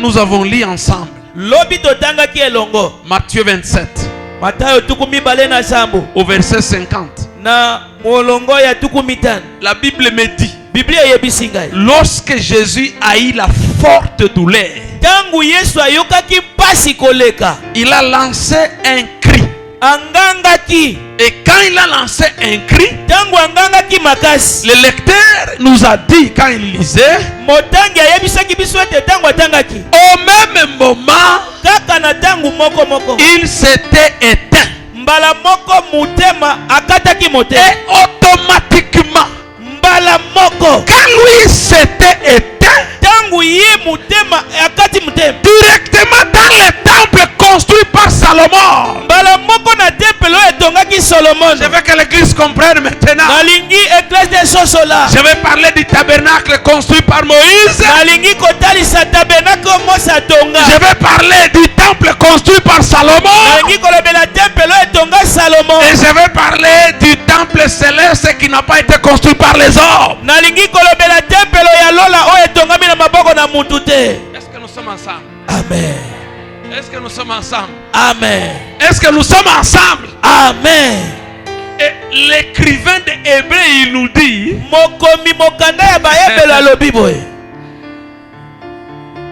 nous avons lu ensemble Matthieu 27 au verset 50. La Bible me dit, lorsque Jésus a eu la forte douleur, il a lancé un cri. Et quand il a lancé un cri, le lecteur nous a dit, quand il lisait, au même moment, il s'était éteint. Et automatiquement, quand lui s'était éteint, directement dans le temple construit par Salomon. Je veux que l'église comprenne maintenant. Je vais parler du tabernacle construit par Moïse. Je vais parler du temple construit par Salomon. Et je vais parler du temple céleste qui n'a pas été construit par les hommes. Est-ce que nous sommes ensemble? Amen. Est-ce que nous sommes ensemble? Amen. Est-ce que nous sommes ensemble? Amen. Et l'écrivain de Hébreux, il nous dit,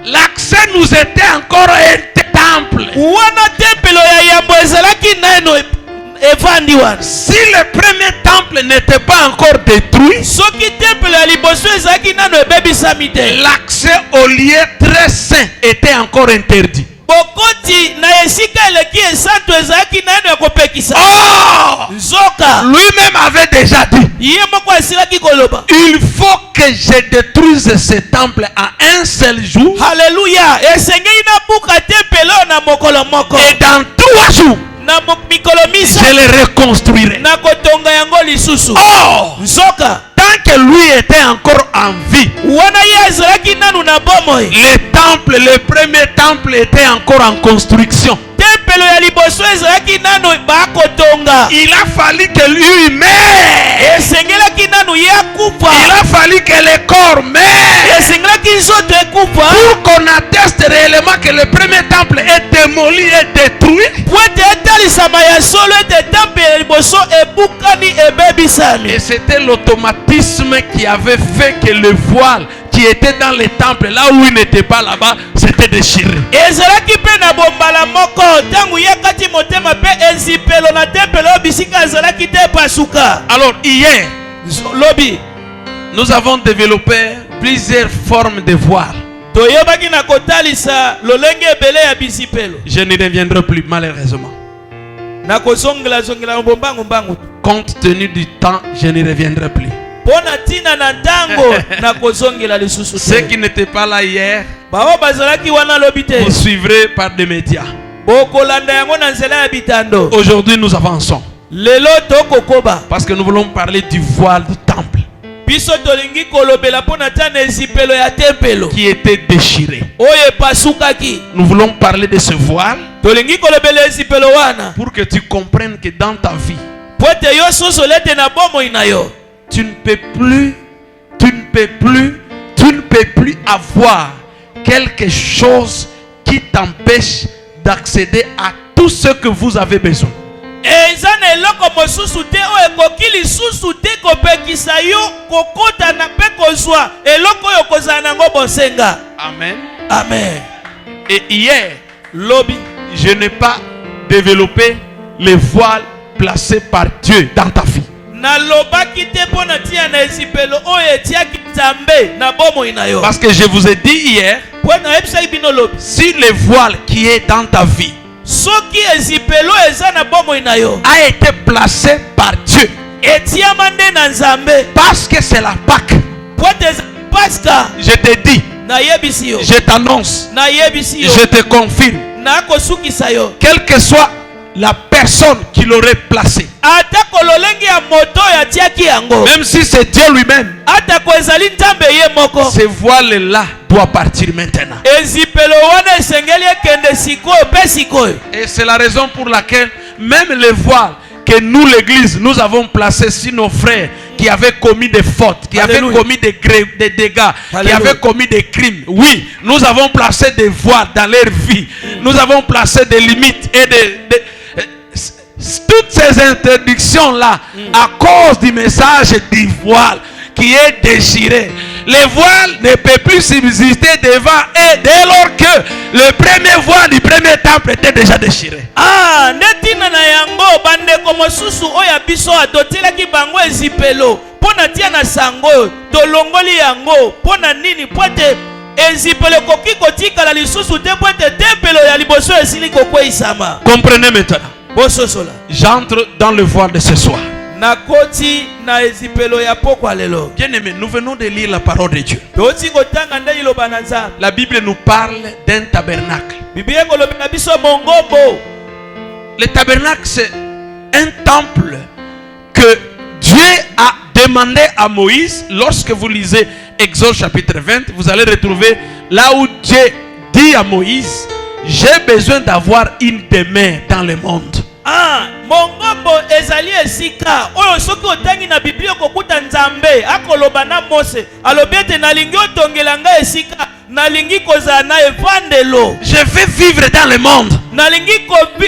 l'accès nous était encore un temple. Si le premier temple n'était pas encore détruit, l'accès au lieu très saint était encore interdit. Lui-même avait déjà dit, il faut que je détruise ce temple à un seul jour. Alléluia. Et dans 3 jours, je le reconstruirai. Oh, tant que lui était encore en vie, le premier temple était encore en construction. Il a fallu que lui meure. Il a fallu que le corps meure pour qu'on atteste réellement que le premier temple est démoli et détruit. Et c'était l'automatisme qui avait fait que le voile qui était dans le temple, là où il n'était pas là-bas, s'était déchiré. Alors hier, nous avons développé plusieurs formes de voile. Je n'y reviendrai plus malheureusement. Compte tenu du temps, je n'y reviendrai plus. Ceux qui n'étaient pas là hier, vous suivrez par des médias. Aujourd'hui nous avançons parce que nous voulons parler du voile du temple qui était déchiré. Nous voulons parler de ce voile pour que tu comprennes que dans ta vie, tu ne peux plus avoir quelque chose qui t'empêche d'accéder à tout ce que vous avez besoin. Amen. Amen. Et hier, je n'ai pas développé les voiles placés par Dieu dans ta vie. Parce que je vous ai dit hier, si le voile qui est dans ta vie a été placé par Dieu, parce que c'est la Pâque, je te dis, je t'annonce, je te confirme, quelle que soit la personne qui l'aurait placé, même si c'est Dieu lui-même, ce voile-là doit partir maintenant. Et c'est la raison pour laquelle même le voile que nous, l'église, nous avons placé sur nos frères qui avait commis des fautes, qui avait commis des dégâts, qui avait commis des crimes. Oui, nous avons placé des voiles dans leur vie. Nous avons placé des limites et toutes ces interdictions-là, à cause du message du voile qui est déchiré. Le voile ne peut plus subsister devant eux dès lors que le premier voile du premier temple était déjà déchiré. Ah, netina na yango bande komo susu oya biso adotela ki bango ezipelo. Pona tia na sango tolongoli yango. Pona nini pote ezipelo koki kotika la lisusu te pote tempelo ya liboso esili kokwe isama. Comprenez maintenant. Bososola. J'entre dans le voile de ce soir. Nakoti na ezipelo ya pokwa lelo. Bien-aimés, nous venons de lire la parole de Dieu. Toti kotanga nde iloba na Nzambe. La Bible nous parle d'un tabernacle. Biblia koloba na biso mongombo. Le tabernacle, c'est un temple que Dieu a demandé à Moïse. Lorsque vous lisez Exode chapitre 20, vous allez retrouver là où Dieu dit à Moïse: j'ai besoin d'avoir une demeure dans le monde. Ah, mongombo ezali esika oyo soki otangi na Biblia kokuta Nzambe akoloba na Mose alobete nalingi otongela nga esika nalingi kozala na evandelo. Je vais vivre dans le monde. Nalingi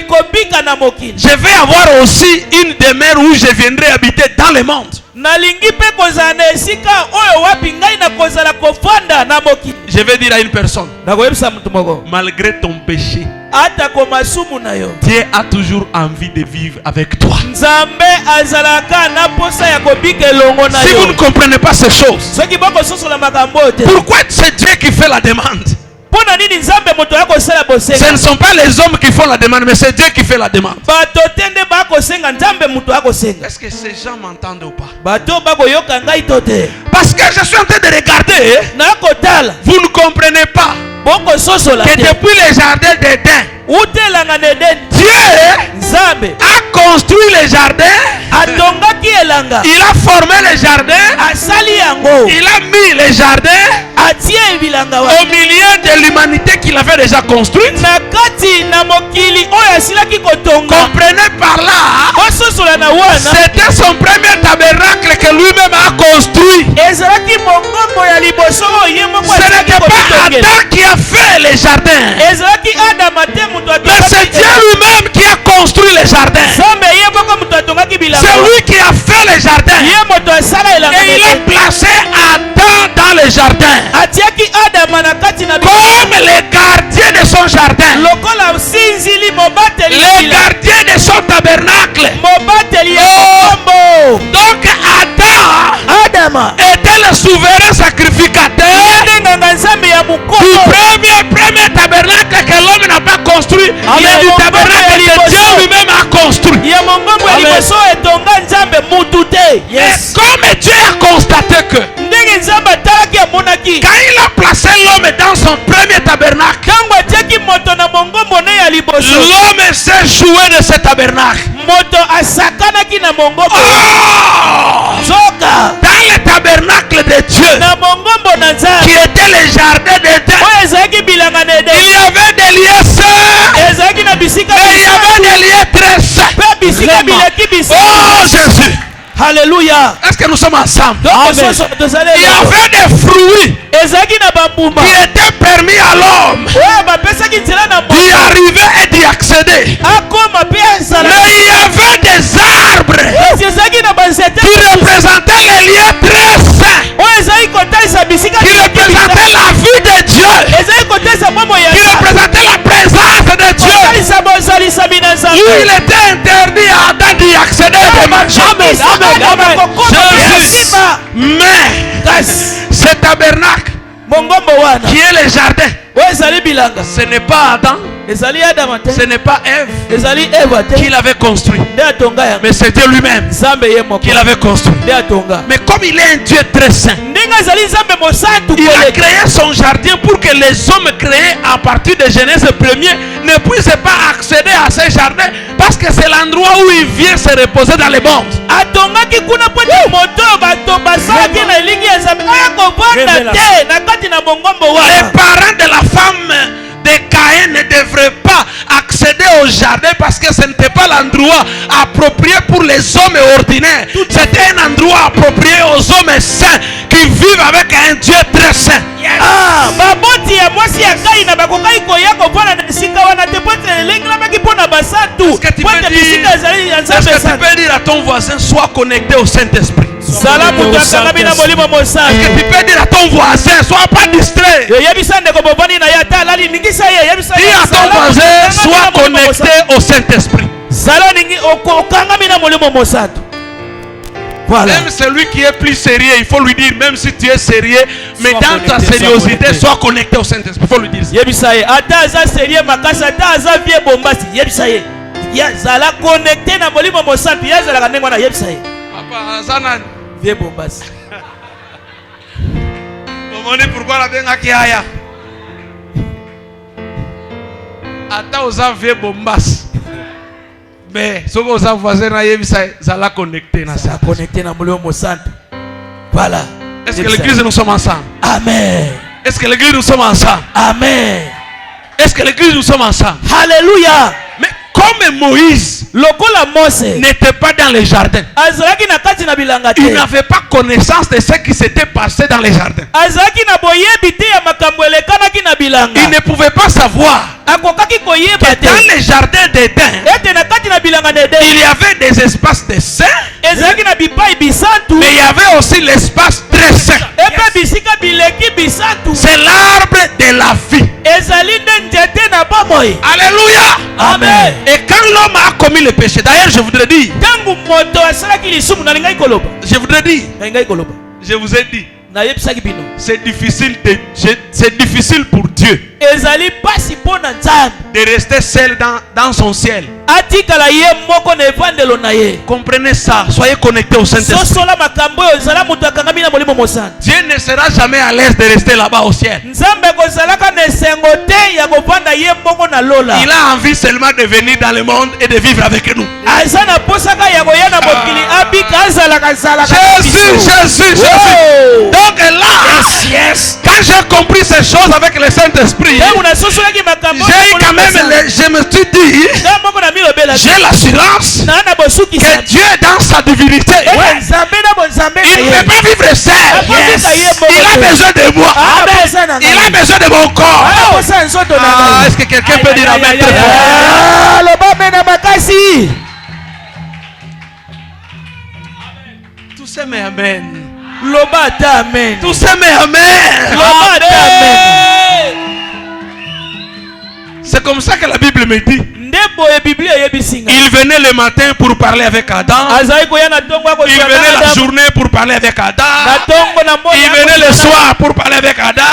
kobika na mokili. Je vais avoir aussi une demeure où je viendrai habiter dans le monde. Nalingi pe kozala na esika oyo wapi ngai na kozala kofanda na mokili. Je vais dire à une personne, nakoyebisa mutu moko, malgré ton péché, ata komasumu na yo, Dieu a toujours envie de vivre avec toi. Nzambe azalaka na posa ya kobika elongo na yo. Si vous ne comprenez pas ces choses, soki bako sosola makambo te, pourquoi c'est Dieu qui fait la demande? Pona nini Nzambe moto yako sala bosenga? Ce ne sont pas les hommes qui font la demande, mais c'est Dieu qui fait la demande. Bato tende bako senga Nzambe moto yako senga. Est-ce que ces gens m'entendent ou pas? Bato bako yoka ngai tote. Parce que je suis en train de regarder, na kotala, vous ne comprenez pas boko sosola que depuis le jardin d'Éden, utelanga neden, Dieu Nzambe a construit le jardin, atongaki elanga, il a formé le jardin, asali yango, il a mis le jardin atie bilanga au milieu de l'humanité qu'il avait déjà construite. na kati na mokili oyo asilaki kotonga. Comprenez par là, Bososola na wana, c'était son premier tabernacle que lui-même a construit. ezalaki mongombo ya liboso oyo ye moko Ce asilaki n'était pas kobitongela. Adam qui a fait le jardin, Ezalaki Adama te moto mais c'est Dieu lui-même qui a construit le jardin. Nzambe ye moko moto atongaki bilanga. C'est lui qui a fait le jardin. Ye moto asala elanga. Et il a placé Adam dans le jardin atiaki Adama na kati na comme le gardien de son jardin, lokola sinzili mobateli le gardien de son tabernacle. mobateli ya mongombo. Donc Adama était le souverain sacrificateur nganga Nzambe ya du mukoko. premier tabernacle que l'homme n'a pas construit. Il est du tabernacle que Dieu lui-même a construit. Ya mongombo ya liboso etonga Nzambe mutu te. Mais comme Dieu a constaté que ndenge Nzambe atalaki amonaki quand il a placé l'homme dans son premier tabernacle, kango atiaki moto na mongombo ne ya liboso, l'homme s'est joué de ce tabernacle. moto asakanaki na mongombo. Zoka dans le tabernacle de Dieu na mongombo na Nzambe qui était le jardin d'Éden, oyo ezalaki bilanga na Edeni, il y avait des lieux saints ezalaki na bisika et il y avait des lieux très saints. pe bisika bileki bisika. Oh Jésus, Haleluya. est-ce que nous sommes ensemble? Donc soso Il y tozali avait des fruits ezalaki na bambuma qui étaient permis à l'homme oyo bapesaki nzela na d'y mbongo arriver et d'y accéder. akoma pe azala. Mais il y avait des arbres Esi ezalaki na banzete qui représentaient les lieux très saints, oyo ezalaki kotalisa bisika qui bileki représentaient la vie de Dieu, ezalaki kotalisa bomoi ya qui Nzambe, représentaient la présence de Dieu. kotalisa bozalisami na Où Nzambe. il était interdit à Adam d'y accéder et de marcher. Jésus. Mais ce tabernacle mongombo wana qui est le jardin, oyo ezali bilanga, ce n'est pas Adam, ezali Adama te, ce n'est pas Ève ezali Eva te, qui l'avait construit, nde atonga yango, mais c'était lui-même Nzambe ye moko qui l'avait construit. nde atonga. Mais comme il est un Dieu très saint, ndenge azali Nzambe mosantu il a koleka, créé son jardin pour que les hommes créés à partir de Genèse 1er ne puissent pas accéder à ce jardin, parce que c'est l'endroit où il vient se reposer dans le monde. atongaki kuna po te moto oyo bato basalaki na elingi ya Nzambe aya kovanda te na kati na mongombo Les wana. parents de la femme de Caïn ne devraient pas accéder au jardin parce que ce n'était pas l'endroit endroit approprié pour les hommes ordinaires. C'était un endroit approprié aux hommes saints qui vivent avec un Dieu très saint. Ah, baboti ya mwasi ya kai na bakokai koya kopona na sika wana te pote lengla maki pona basatu. Est-ce que tu peux dire à ton voisin, sois connecté au Saint-Esprit? Salamu takangami na molimo mosantu. Est-ce que tu peux dire à ton voisin, sois pas distrait? Yebisande ko bobani na yata lali ningisa ye yebisa. Dis à ton voisin, sois connecté au Saint-Esprit. Saloni okangami na molimo mosantu. Voilà. Même celui qui est plus sérieux, il faut lui dire, même si tu es sérieux, mais dans ta sérieuxité, sois connecté au Saint-Esprit. Il faut lui dire ça. Yebisaye, ata sérieux makasa, ata vie bombasi, yebisaye. Ya zala connecté na molimo mosantu, ya zala kanengwa na yebisaye. Papa, Zanan. Vie bombasi. Vous me dites pourquoi la benga qui aya? Ata osa vie bombasi. Mais ce que vous avez voisin na yebisaye, zala connecté na ça. Connecté na molimo mosantu. Voilà. Est-ce que l'église nous sommes ensemble? Amen. Est-ce que l'église nous sommes ensemble? Amen. Est-ce que l'église nous sommes ensemble? Alléluia. Mais comme Moïse n'était pas dans les jardins, il n'avait pas connaissance de ce qui s'était passé dans les jardins. Il ne pouvait pas savoir que dans les jardins d'Éden, il y avait des espaces de saints, mais il y avait aussi l'espace très saint. C'est l'arbre de la vie. Alléluia. Amen. Et quand l'homme a commis le péché, d'ailleurs je voudrais dire, je vous ai dit, c'est difficile pour Dieu de rester seul dans son ciel. Comprenez ça, soyez connectés au Saint-Esprit. Dieu ne sera jamais à l'aise de rester là-bas au ciel. Il a envie seulement de venir dans le monde et de vivre avec nous. Jésus. Donc là, quand j'ai compris ces choses avec le Saint-Esprit, je me suis dit, j'ai l'assurance que Dieu dans sa divinité, il ne peut pas vivre seul. Il a besoin de moi. Il a besoin de mon corps. Est-ce que quelqu'un peut dire amen? Tous aiment amen. Tous aiment amen. C'est comme ça que la Bible me dit. Il venait le matin pour parler avec Adam. Il venait la journée pour parler avec Adam. Il venait le soir pour parler avec Adam.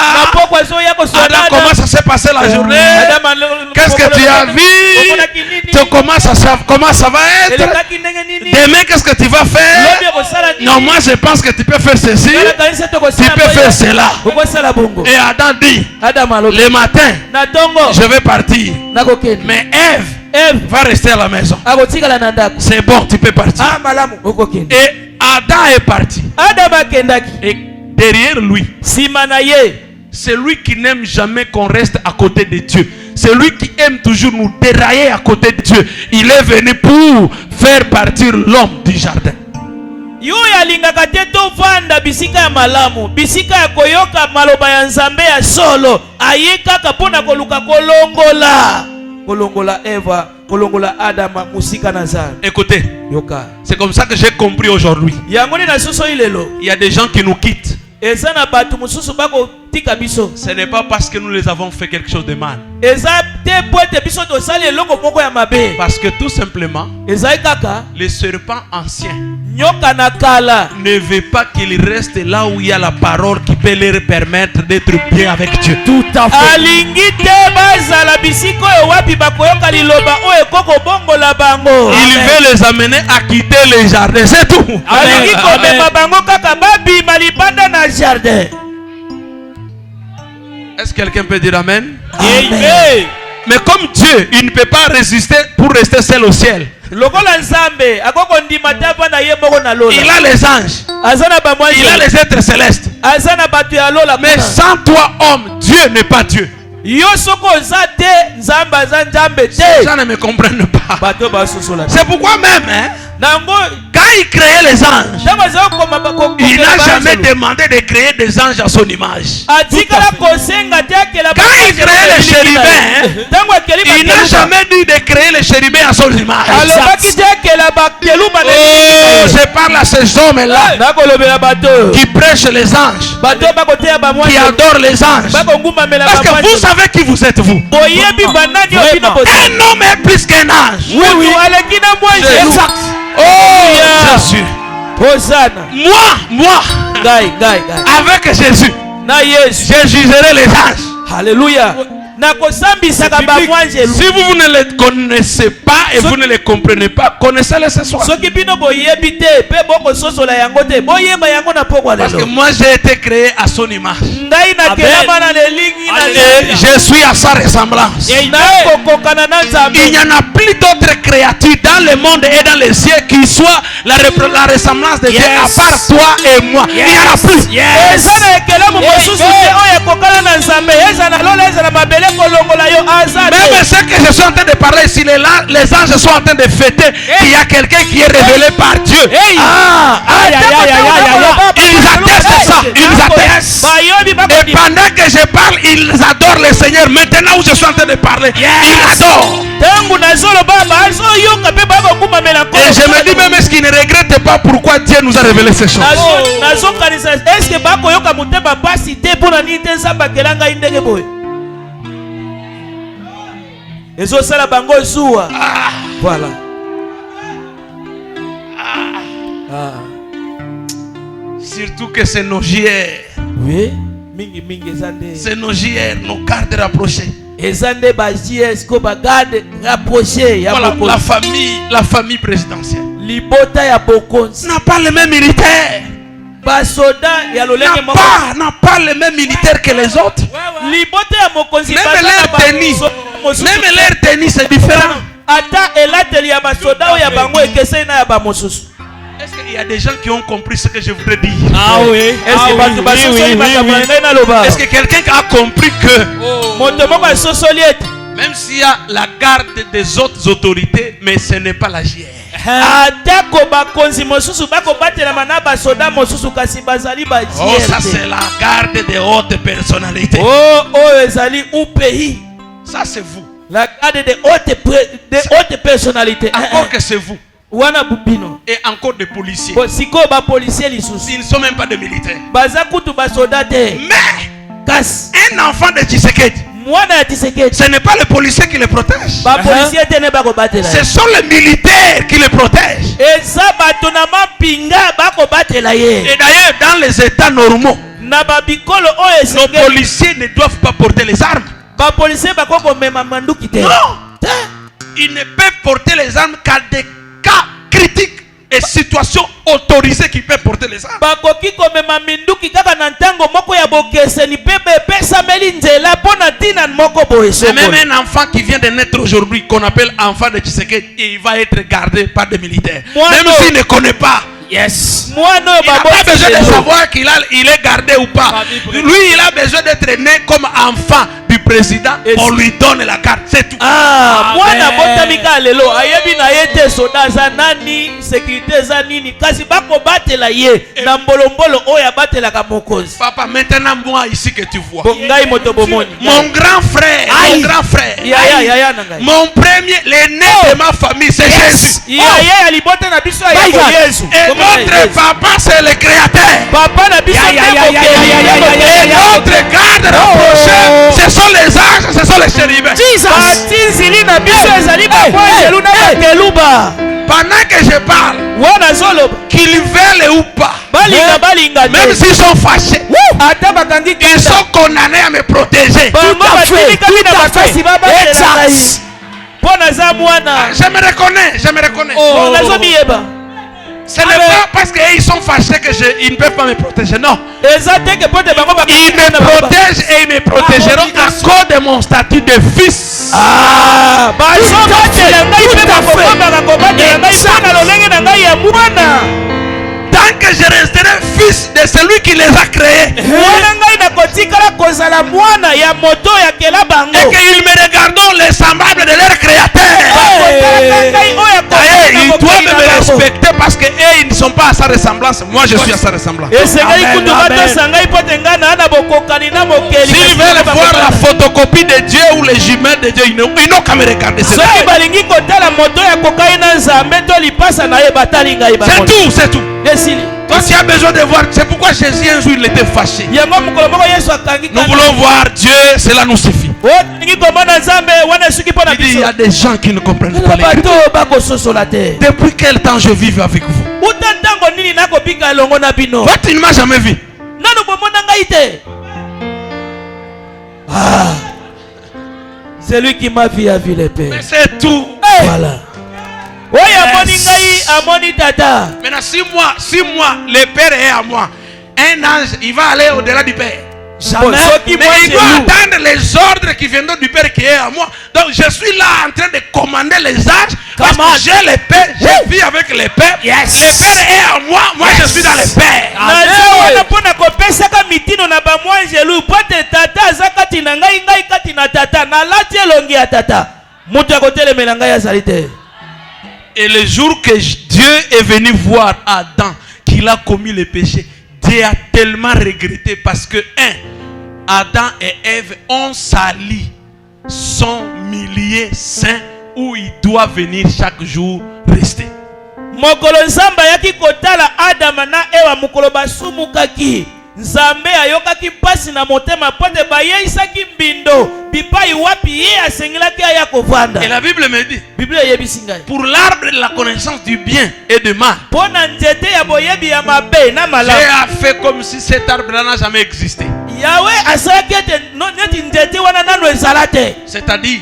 Adam, comment ça s'est passé la journée? Qu'est-ce que tu as vu? Comment ça va être? Demain, qu'est-ce que tu vas faire? Non, moi je pense que tu peux faire ceci. Tu peux faire cela. Et Adam dit, le matin, je vais partir. Mais Ève va rester à la maison. C'est bon, tu peux partir. Et Adam est parti. Et derrière lui, c'est lui qui n'aime jamais qu'on reste à côté de Dieu. C'est lui qui aime toujours nous dérailler à côté de Dieu. Il est venu pour faire partir l'homme du jardin. Yo yalingaka te tovanda bisika ya malamu, bisika ya koyoka maloba ya Nzambe ya solo, ayekaka pona koluka kolongola Eva, kolongola Adama musika nazar. Écoutez, yoka. C'est comme ça que j'ai compris aujourd'hui. Il y a des gens qui nous quittent. Ce n'est pas parce que nous les avons fait quelque chose de mal. Parce que tout simplement, le serpent ancien ne veut pas qu'il reste là où il y a la parole qui peut leur permettre d'être bien avec Dieu. Tout à fait. Il veut les amener à quitter les jardins. C'est tout. Est-ce que quelqu'un peut dire amen? Amen. Mais comme Dieu, il ne peut pas résister pour rester seul au ciel. Il a les anges. Il a les êtres célestes. Mais sans toi, homme, Dieu n'est pas Dieu. Yo soko zate nzamba za njambe te. Ces gens ne me comprennent pas. Bato basosola. C'est pourquoi même, hein, Nango quand il créait les anges, il n'a jamais demandé de créer des anges à son image. Quand il créait les chérubins, il n'a jamais dit de créer les chérubins à son image. Oh, je parle à ces hommes-là qui prêchent les anges, qui adorent les anges. Parce que vous savez qui vous êtes, vous. Un homme est plus qu'un ange. Oui. Exact. Oh, Jésus. Moi, avec Jésus, je jugerai les anges. Alléluia. Si vous ne les connaissez pas et vous ne les comprenez pas, connaissez-les ce soir. Parce que moi j'ai été créé à son image. Et je suis à sa ressemblance. Il n'y en a plus d'autres créatures dans le monde et dans les cieux qui soient la ressemblance de Dieu à part toi et moi. Il n'y en a plus. Même ce que je suis en train de parler, si les anges sont en train de fêter, il y a quelqu'un qui est révélé par Dieu. Ils attestent ça. Ils attestent. Et pendant que je parle, ils adorent le Seigneur. Maintenant où je suis en train de parler, ils adorent. Et je me dis même, est-ce qu'ils ne regrettent pas pourquoi Dieu nous a révélé ces choses? Voilà. Surtout que c'est nos JR. Oui. C'est nos JR, nos gardes rapprochés. Voilà, la famille présidentielle n'a pas les mêmes militaires. N'a pas les mêmes militaires que les autres. Même leur tennis c'est différent. Est-ce qu'il y a des gens qui ont compris ce que je voudrais dire? Ah oui. Est-ce que quelqu'un a compris que même s'il y a la garde des autres autorités, mais ce n'est pas la JR. Oh, ça c'est la garde des hautes personnalités. Ça c'est vous. La garde des hautes personnalités. Encore que c'est vous. Et encore des policiers. Ils ne sont même pas des militaires. Mais un enfant de Tshisekedi, ce n'est pas le policier qui le protège. Ce sont les militaires qui le protègent. Et d'ailleurs, dans les états normaux, nos policiers ne doivent pas porter les armes. Non, ils ne peuvent porter les armes qu'à des cas critiques et situations autorisées qui peuvent porter les armes. C'est même un enfant qui vient de naître aujourd'hui, qu'on appelle enfant de Tshisekedi, et il va être gardé par des militaires. Même s'il ne connaît pas. Yes. Il n'a pas besoin de savoir qu'il est gardé ou pas. Lui, il a besoin d'être né comme enfant du président. On lui donne la carte, c'est tout. Papa, maintenant moi ici que tu vois, mon grand frère, mon premier, l'aîné de ma famille, c'est Jésus. Et notre papa, c'est le créateur. Et notre garde rapproché, ce sont les anges, ce sont les chérubins. Pendant que je parle, qu'ils veulent ou pas, même s'ils sont fâchés, ils sont condamnés à me protéger. Tout à fait. Je me reconnais. Ce n'est pas parce qu'ils sont fâchés qu'ils ne peuvent pas me protéger, non. Ils me protègent et ils me protégeront à cause de mon statut de fils. Tant tant que je resterai fils de celui qui les a créés. Et qu'ils me regardent les semblables de leur créateur. Ils doivent me respecter parce que ils ne sont pas à sa ressemblance. Moi je suis à sa ressemblance. S'ils veulent voir la photocopie de Dieu ou les jumelles de Dieu, ils n'ont qu'à me regarder. C'est tout, c'est tout. Toi tu as besoin de voir. C'est pourquoi Jésus un jour il était fâché. Nous voulons voir Dieu, cela nous suffit. Il dit, il y a des gens qui ne comprennent pas l'Écriture. Depuis quel temps je vis avec vous? Toi tu ne m'as jamais vu. Ah, celui qui m'a vu a vu les pères. Mais c'est tout. Voilà. Maintenant si moi le Père est à moi, un ange il va aller au-delà du Père. Jamais. Mais il doit attendre les ordres qui viendront du Père qui est à moi. Donc je suis là en train de commander les anges. Parce que j'ai le Père, je vis avec le Père. Yes. Le Père est à moi, moi je suis dans le Père. Et le jour que Dieu est venu voir Adam, qu'il a commis le péché, Dieu a tellement regretté parce que Adam et Ève ont sali son milieu saint où il doit venir chaque jour rester. Mokolo nzamba yaki kotala Adam na Ewa mokolo basumukaki. Nzambe ayokaki pasi na motema pote bayeisaki mbindo bipai wapi ye asengelaki aya kovanda. Et la Bible me dit, Bible yebisi ngai, pour l'arbre de la connaissance du bien et du mal, pona nzete ya boyebi ya mabe na malamu, Dieu a fait comme si cet arbre n'a jamais existé. Yahweh asalaki ete neti nzete wana nano ezalate. C'est-à-dire,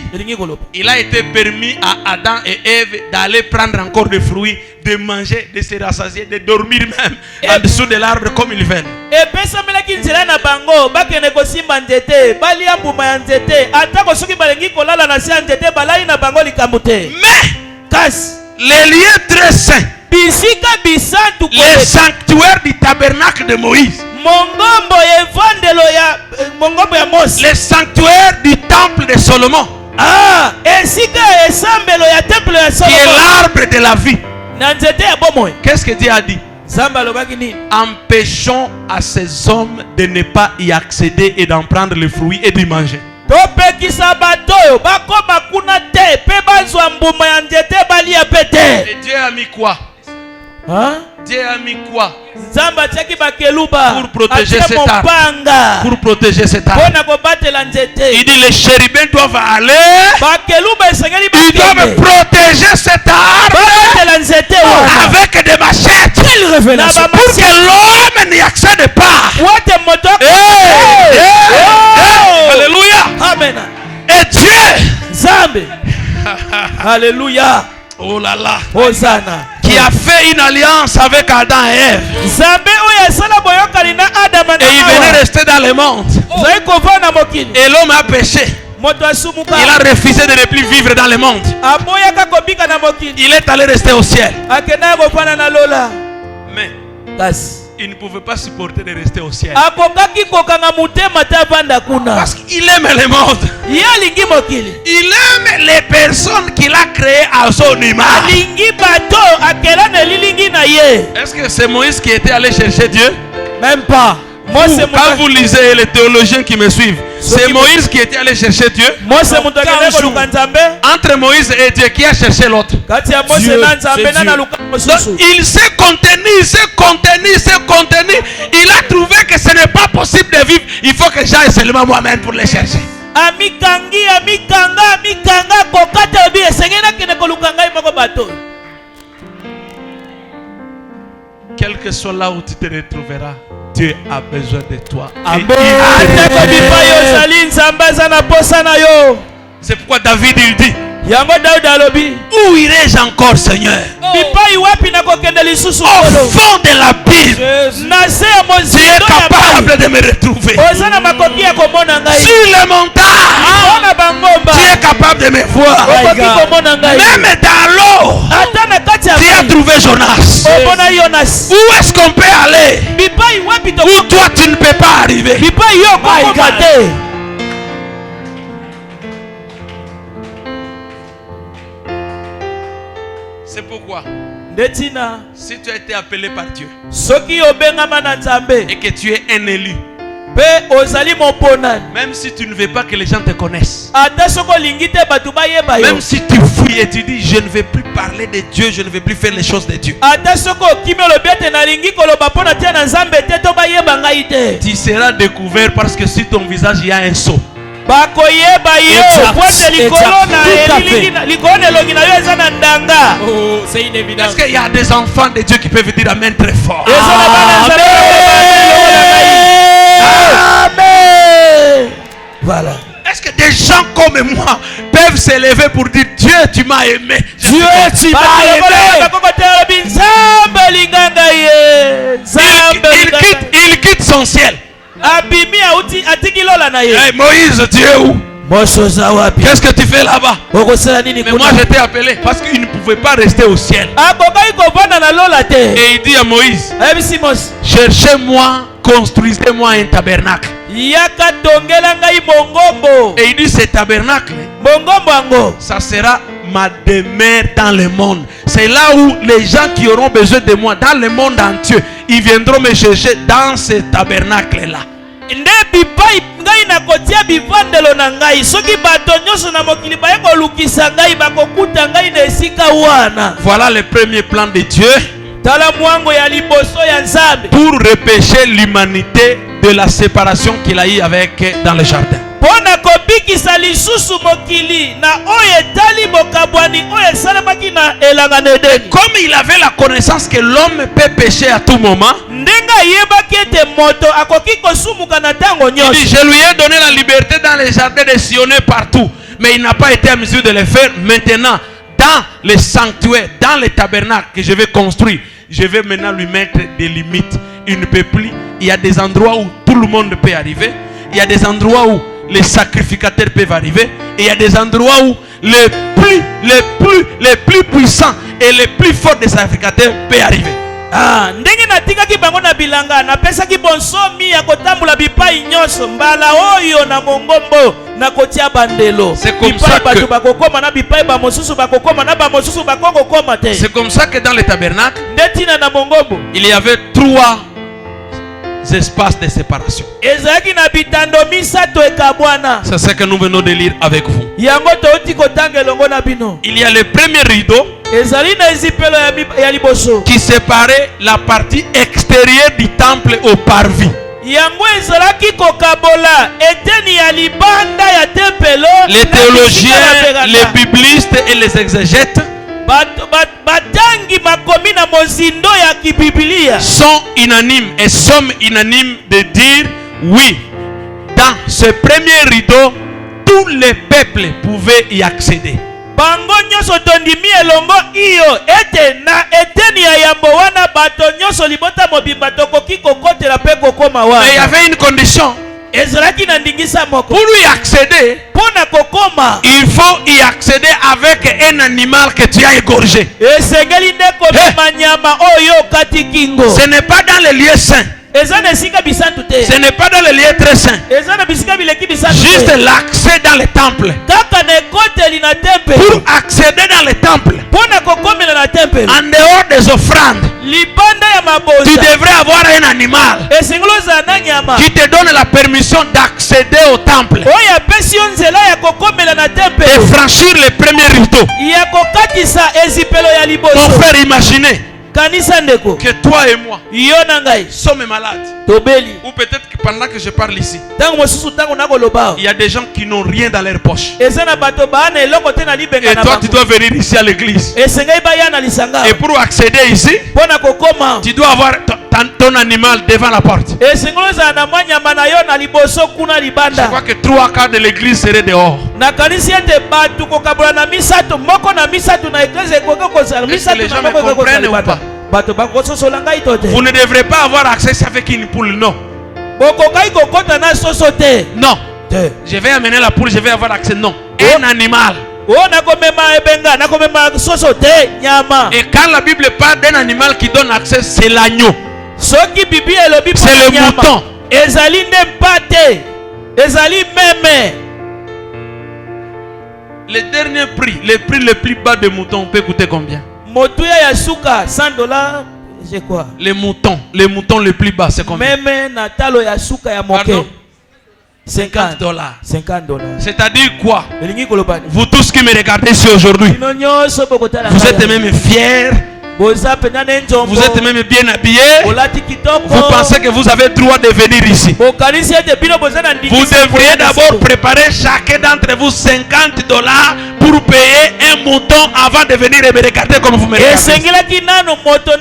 il a été permis à Adam et Ève d'aller prendre encore des fruits, de manger, de se rassasier, de dormir même en dessous de l'arbre comme ils veulent. Epesamelaki nzela na bango bakende kosimba nzete balia mbuma ya nzete atako soki balengi kolala na se ya nzete balai na bango likambo te. Mais kasi les lieux très saints, bisika bisantu les sanctuaires du tabernacle de Moïse, mongombo evandelo ya mongombo ya Mose, les sanctuaires du temple de Salomon, esika esambelo ya temple ya qui est Salomon, l'arbre de la vie. na nzete ya bomoi. Qu'est-ce que Dieu a dit? Zamba lobaki nini? Empêchons à ces hommes de ne pas y accéder et d'en prendre le fruit et d'y manger. Topekisa batoyo bakoma kuna te pe bazwa mbuma ya nzete balia pete. Et Dieu a mis quoi? Dieu a mis quoi? Zamba tiaki bakeluba pour protéger cet arbre. Pour protéger cet arbre. Il dit les chérubins doivent aller. Ils doivent protéger cet arbre avec des machettes. Pour que l'homme n'y accède pas. Alléluia. Amen. Et Dieu. Zambe. Alléluia. Oh là là. Hosanna. Qui a fait une alliance avec Adam et Ève. Et il venait rester dans le monde. Et l'homme a péché. Il a refusé de ne plus vivre dans le monde. Il est allé rester au ciel. Mais il ne pouvait pas supporter de rester au ciel. Parce qu'il aime le monde. Il aime les personnes qu'il a créées à son image. Est-ce que c'est Moïse qui était allé chercher Dieu? Même pas. Quand vous lisez les théologiens qui me suivent, c'est Moïse qui était allé chercher Dieu. Entre Moïse et Dieu, qui a cherché l'autre? Dieu. Il s'est contenu, il s'est contenu, il s'est contenu. Il a trouvé que ce n'est pas possible de vivre. Il faut que j'aille seulement moi-même pour les chercher. Quel que soit là où tu te retrouveras, Dieu a besoin de toi. C'est pourquoi David il dit, où irai-je encore, Seigneur? Au fond de l'abîme, tu es capable de me retrouver. Sur les montagnes, tu es capable de me voir. Même dans l'eau, Tu as trouvé Jonas. Obona Jonas. Où est-ce qu'on peut aller? Bipai wapi to? Où toi tu ne peux pas arriver? Bipai yo kokoma te. C'est pourquoi, Ndetina, si tu as été appelé par Dieu soki obengama na Nzambe et que tu es un élu, pe ozali mopona, même si tu ne veux pas que les gens te connaissent, ata soko lingi te batu bayeba yo, même si tu fuis et tu dis je ne vais plus parler de Dieu, je ne vais plus faire les choses de Dieu, ata soko kimelo biate na lingi koloba pona tia na Nzambe te to bayeba ngai te, tu seras découvert parce que sur ton visage il y a un sceau. bakoyeba yo kwete likolo na likolo elongi na yo eza na ndanga. Oh, c'est une évidence. Est-ce qu'il y a des enfants de Dieu qui peuvent dire amen très fort? Amen. Voilà. Est-ce que des gens comme moi peuvent s'élever pour dire Dieu tu m'as aimé? Dieu tu m'as aimé. Il quitte son ciel. Hey, Moïse, tu es où? Qu'est-ce que tu fais là-bas? Mais moi j'étais appelé parce qu'il ne pouvait pas rester au ciel. Et il dit à Moïse, cherchez-moi, construisez-moi un tabernacle. Et il dit ce tabernacle, ça sera ma demeure dans le monde. C'est là où les gens qui auront besoin de moi dans le monde entier, ils viendront me chercher dans ce tabernacle là. Voilà le premier plan de Dieu pour repêcher l'humanité de la séparation qu'il a eu avec dans le jardin. Comme il avait la connaissance que l'homme peut pécher à tout moment, il dit, je lui ai donné la liberté dans les jardins de sillonner partout, mais il n'a pas été à mesure de le faire. Maintenant, dans les sanctuaires, dans les tabernacles que je vais construire, je vais maintenant lui mettre des limites. Il ne peut plus. Il y a des endroits où tout le monde peut arriver. Il y a des endroits où les sacrificateurs peuvent arriver. Et il y a des endroits où les plus puissants et les plus forts des sacrificateurs peuvent arriver. Ndenge natikaki bango na bilanga napesaki bonsomi ya kotambula bipai nyonso mbala oyo na mongombo na kotia bandelo. C'est comme ça que c'est comme ça que dans le tabernacle il y avait 3 espaces de séparation. C'est ce que nous venons de lire avec vous. Il y a le premier rideau qui séparait la partie extérieure du temple au parvis. Les théologiens, les biblistes et les exégètes sont unanimes et sommes unanimes de dire oui, dans ce premier rideau tous les peuples pouvaient y accéder. Mais il y avait une condition. Pour y accéder, il faut y accéder avec un animal que tu as égorgé. Ce n'est pas dans les lieux saints. Ce n'est pas dans les lieux très saints. Juste l'accès dans le temple. Pour accéder dans le temple, en dehors des offrandes, tu devrais avoir un animal qui te donne la permission d'accéder au temple et franchir le premier rideau. Mon frère, imaginez que toi et moi sommes malades. Ou peut-être que pendant que je parle ici, il y a des gens qui n'ont rien dans leur poche. Et toi tu dois venir ici à l'église. Et pour accéder ici, tu dois avoir ton animal devant la porte. Je crois que 3 quarts de l'église seraient dehors. Est-ce que les gens me comprennent ou pas? Vous ne devrez pas avoir accès avec une poule, non. Non. Je vais amener la poule, je vais avoir accès, non. Un animal Oh, nakomema ebenga, nakomema soso te nyama. Et quand la Bible parle d'un animal qui donne accès, c'est l'agneau. Soki bibi elobi C'est le nyama. mouton. Ezali ndempate. Ezali meme. Le dernier prix, le prix le plus bas de mouton, peut coûter combien? Motuya ya suka $100. C'est quoi? Les moutons le plus bas, c'est combien? Meme na talo ya suka ya moke. Pardon? $50. $50. $50. C'est-à-dire quoi? Elingi kolobani. Vous tous qui me regardez ici aujourd'hui, Bino nyonso bokotala. vous êtes même fiers, Boza penane nzombo. vous êtes même bien habillés. Olati kitoko. Vous pensez que vous avez droit de venir ici. Bokanisi ete bino boza na ndiki. Vous devriez d'abord préparer chacun d'entre vous $50 pour payer un mouton avant de venir et me regarder comme vous me regardez. Esengelaki nano moto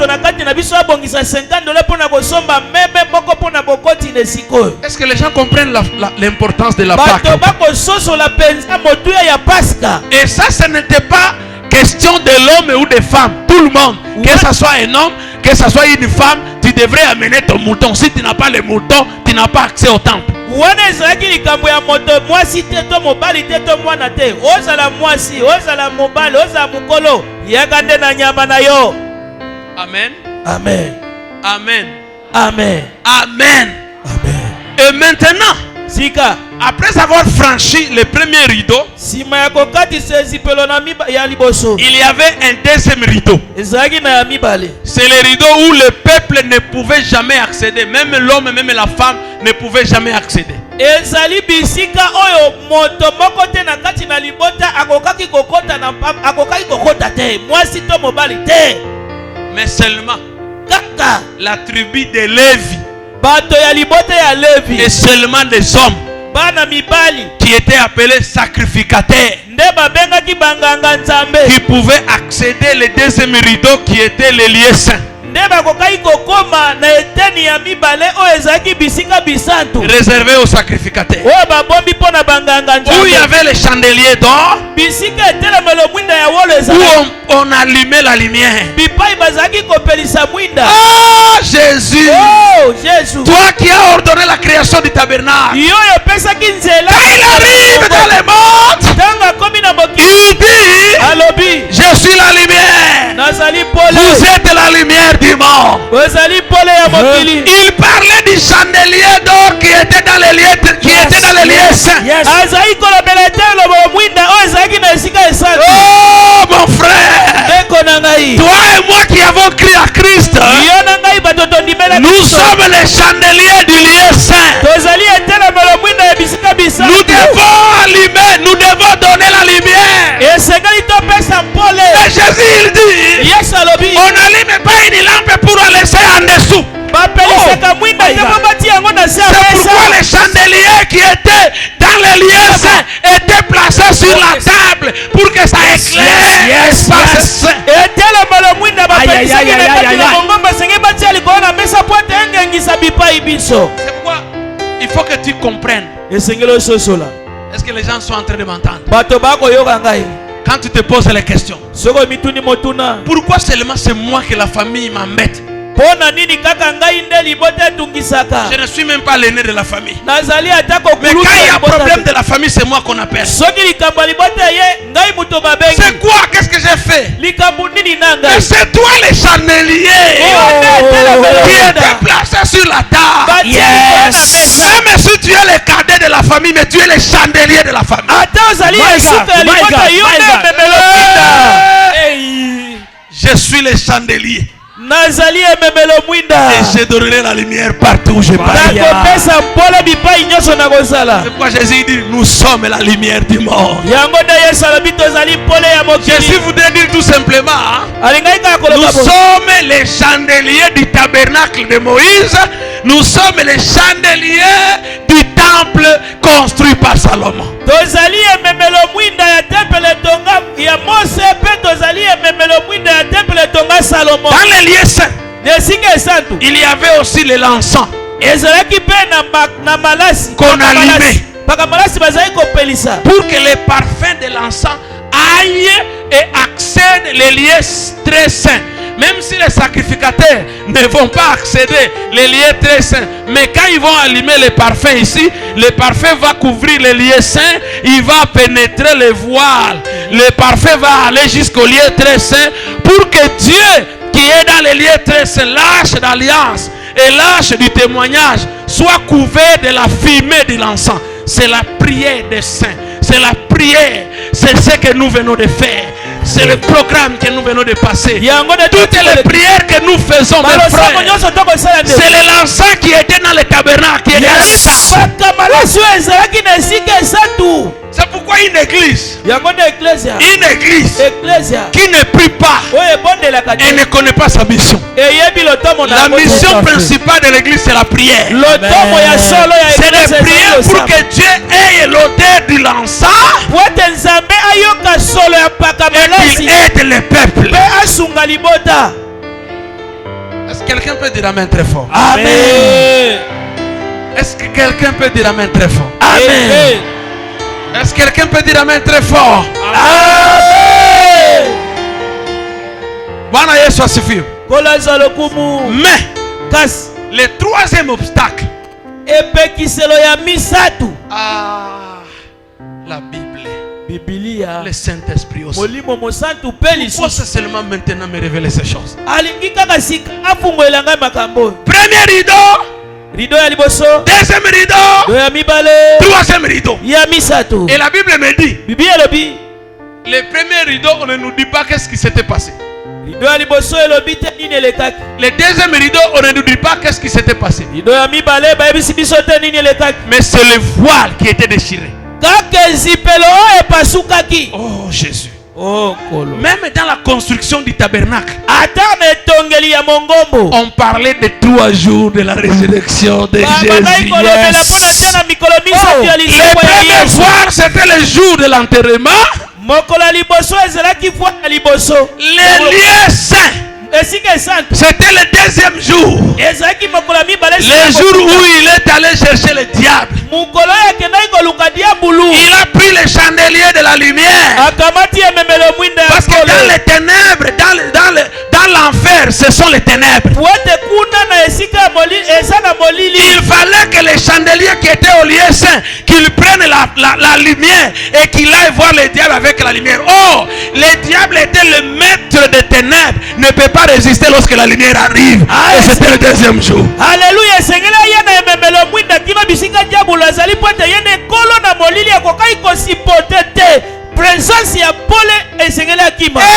na kati na biso abongisa $50 pona kosomba meme moko pona bokoti ne sikoyo. Est-ce que les gens comprennent l'importance de la Pâque? Bato bakososola penza motuya ya Pasca. Et ça, ce n'était pas question de l'homme ou de femme. Tout le monde, que ce soit un homme, que ce soit une femme, tu devrais amener ton mouton. Si tu n'as pas le mouton, tu n'as pas accès au temple. Wana ezalaki likambo ya moto mwasi te to mobali te to mwana te. Ozala mwasi, ozala mobali, ozala mukolo. Yaka nde na nyama na yo. Amen. Amen. Amen. Amen. Amen. Amen. Et maintenant, Sika. après avoir franchi le premier rideau, Sima ya kokati sezipelo na miba ya liboso. il y avait un deuxième rideau. Ezalaki na ya mibale. C'est le rideau où le peuple ne pouvait jamais accéder. Même l'homme, même la femme ne pouvaient jamais accéder. Ezali bisika oyo moto moko te na kati na libota akokaki kokota te. Mwasi to mobali te. Mais seulement Kaka. la tribu de Lévi Bato ya libota ya Levi. et seulement des hommes Bana mibali. qui étaient appelés sacrificateurs Nde babengaki banganga nzambe. qui pouvaient accéder le deuxième rideau qui était le lieu saint. Nde bakokaki kokoma na eteni ya mibale oyo ezalaki bisika bisantu. Réservé aux sacrificateurs. Oyo babombi mpo na banganga nzambe. Où il y avait les chandeliers d'or. Bisika etelemelo mwinda ya wolo ezalaki. Où on allumait la lumière. Bipai bazalaki kopelisa mwinda. Oh Jésus. Oh Jésus. Toi qui as ordonné la création du tabernacle. Yo pesaki nzela. Quand il arrive dans le monde, Tanga komi na mokili. il dit, Alobi. je suis la lumière. Nazali pole. Vous êtes la lumière du monde. Ozali pole ya mokili. Il parlait du chandelier d'or qui était dans les lieux saints. Yes. Azali kolobela telo mwinda oyo ezalaki na esika esantu. Oh mon frère, Eko na ngai. toi et moi qui avons crié à Christ, Yo na ngai bato tondimela nous biso. sommes les chandeliers du lieu saint. Tozali etelemelo mwinda ya bisika Nous bisantu. devons allumer, nous devons donner la lumière. Esengeli topesa pole. Et Jésus il dit, Yesu alobi. on n'allume pas une lampe pour la laisser en dessous. Bapelisaka mwinda te po bati yango na se ya C'est mesa. pourquoi les chandeliers qui étaient dans les lieux saints étaient placés sur la table pour que ça éclaire l'espace saint. Etelemelo mwinda bapelisaki Aïe, aïe, na aïe, kati aïe, na aïe. bongo basengi batia likolo na mesa po ete engengisa bipai biso. C'est pourquoi il faut que tu comprennes. Esengeli ososola. Est-ce que les gens sont en train de m'entendre? Bato bakoyoka ngai. Quand tu te poses les questions, Soko mituni motuna. pourquoi seulement c'est moi que la famille m'embête? Pona nini kaka ngai nde libota etungisaka. Je ne suis même pas l'aîné de la famille. Nazali ata Mais quand il y a kokuluta. problème de la famille, c'est moi qu'on appelle. Soki likambo ya libota ye ngai muto babengi. C'est quoi? Qu'est-ce que j'ai fait? Likambo nini na Mais ngai. c'est toi les chandeliers qui étaient placés sur la table. Même si tu es le cadet de la famille, mais tu es le chandelier de la famille. Ata ozali esuka ya libota yo nde memelo mwinda. Je suis le chandelier. Nazali ememelo mwinda. Et je donnerai la lumière partout où je passe. Nakopesa mpole bipai nyonso na kozala. C'est pourquoi Jésus dit, nous sommes la lumière du monde. Yango nde Yesu alobi tozali mpole ya Jésus mokili. voudrait dire tout simplement, hein, Alingai kaka nous koloba bo. sommes les chandeliers du tabernacle de Moïse. Nous sommes les chandeliers du temple construit par Salomon. Tozali ememelo mwinda ya temple tonga ya Mose pe tozali ememelo mwinda ya temple tonga Salomon. Dans les lieux saints, Nesika esantu. il y avait aussi l'encens Ezalaki pe na malasi. qu'on allumait Baka malasi bazali kopelisa. pour que les parfums de l'encens aillent et accèdent les lieux très saints. Même si les sacrificateurs ne vont pas accéder les lieux très saints, mais quand ils vont allumer les parfums ici, le parfum va couvrir les lieux saints, il va pénétrer les voiles. Le parfum va aller jusqu'au lieu très saint pour que Dieu qui est dans les lieux très saints, l'arche d'alliance et l'arche du témoignage, soit couvert de la fumée de l'encens. C'est la prière des saints. C'est la prière. C'est ce que nous venons de faire. C'est le programme que nous venons de passer. Toutes les prières que nous faisons, mes frères, c'est l'encens qui était dans le tabernacle, qui était ça. C'est pourquoi une église qui ne prie pas et ne connaît pas sa mission. La mission principale de l'église, c'est la prière. C'est de prier pour que Dieu ait l'odeur de l'encens et qu'il aide le peuple. Est-ce que quelqu'un peut dire amen très fort? Amen. Est-ce que quelqu'un peut dire amen très fort? Amen. Est-ce que quelqu'un peut dire amen très fort? Amen. Bwana Yesu asifiwe. Mais le troisième obstacle, la Bible, le Saint-Esprit aussi. Pourquoi c'est seulement maintenant me révéler ces choses? Premier rideau, deuxième rideau, troisième rideau. Et la Bible me dit, le premier rideau, on ne nous dit pas qu'est-ce qui s'était passé. Le deuxième rideau, on ne nous dit pas qu'est-ce qui s'était passé. Mais c'est le voile qui était déchiré. Oh Jésus. Même dans la construction du tabernacle, on parlait de 3 jours de la résurrection de Jésus. Yes. Le premier voile, c'était le jour de l'enterrement. Les lieux saints, c'était le deuxième jour. Le jour où il est allé chercher le diable. Il a pris le chandelier de la lumière. Parce que dans les ténèbres, dans l'enfer, ce sont les ténèbres. Il fallait que le chandelier qui était au lieu saint, qu'il prenne la lumière et qu'il aille voir le diable avec la lumière. Oh, le diable était le maître des ténèbres, ne peut pas résister lorsque la lumière arrive. Et c'était le deuxième jour. Alléluia. Et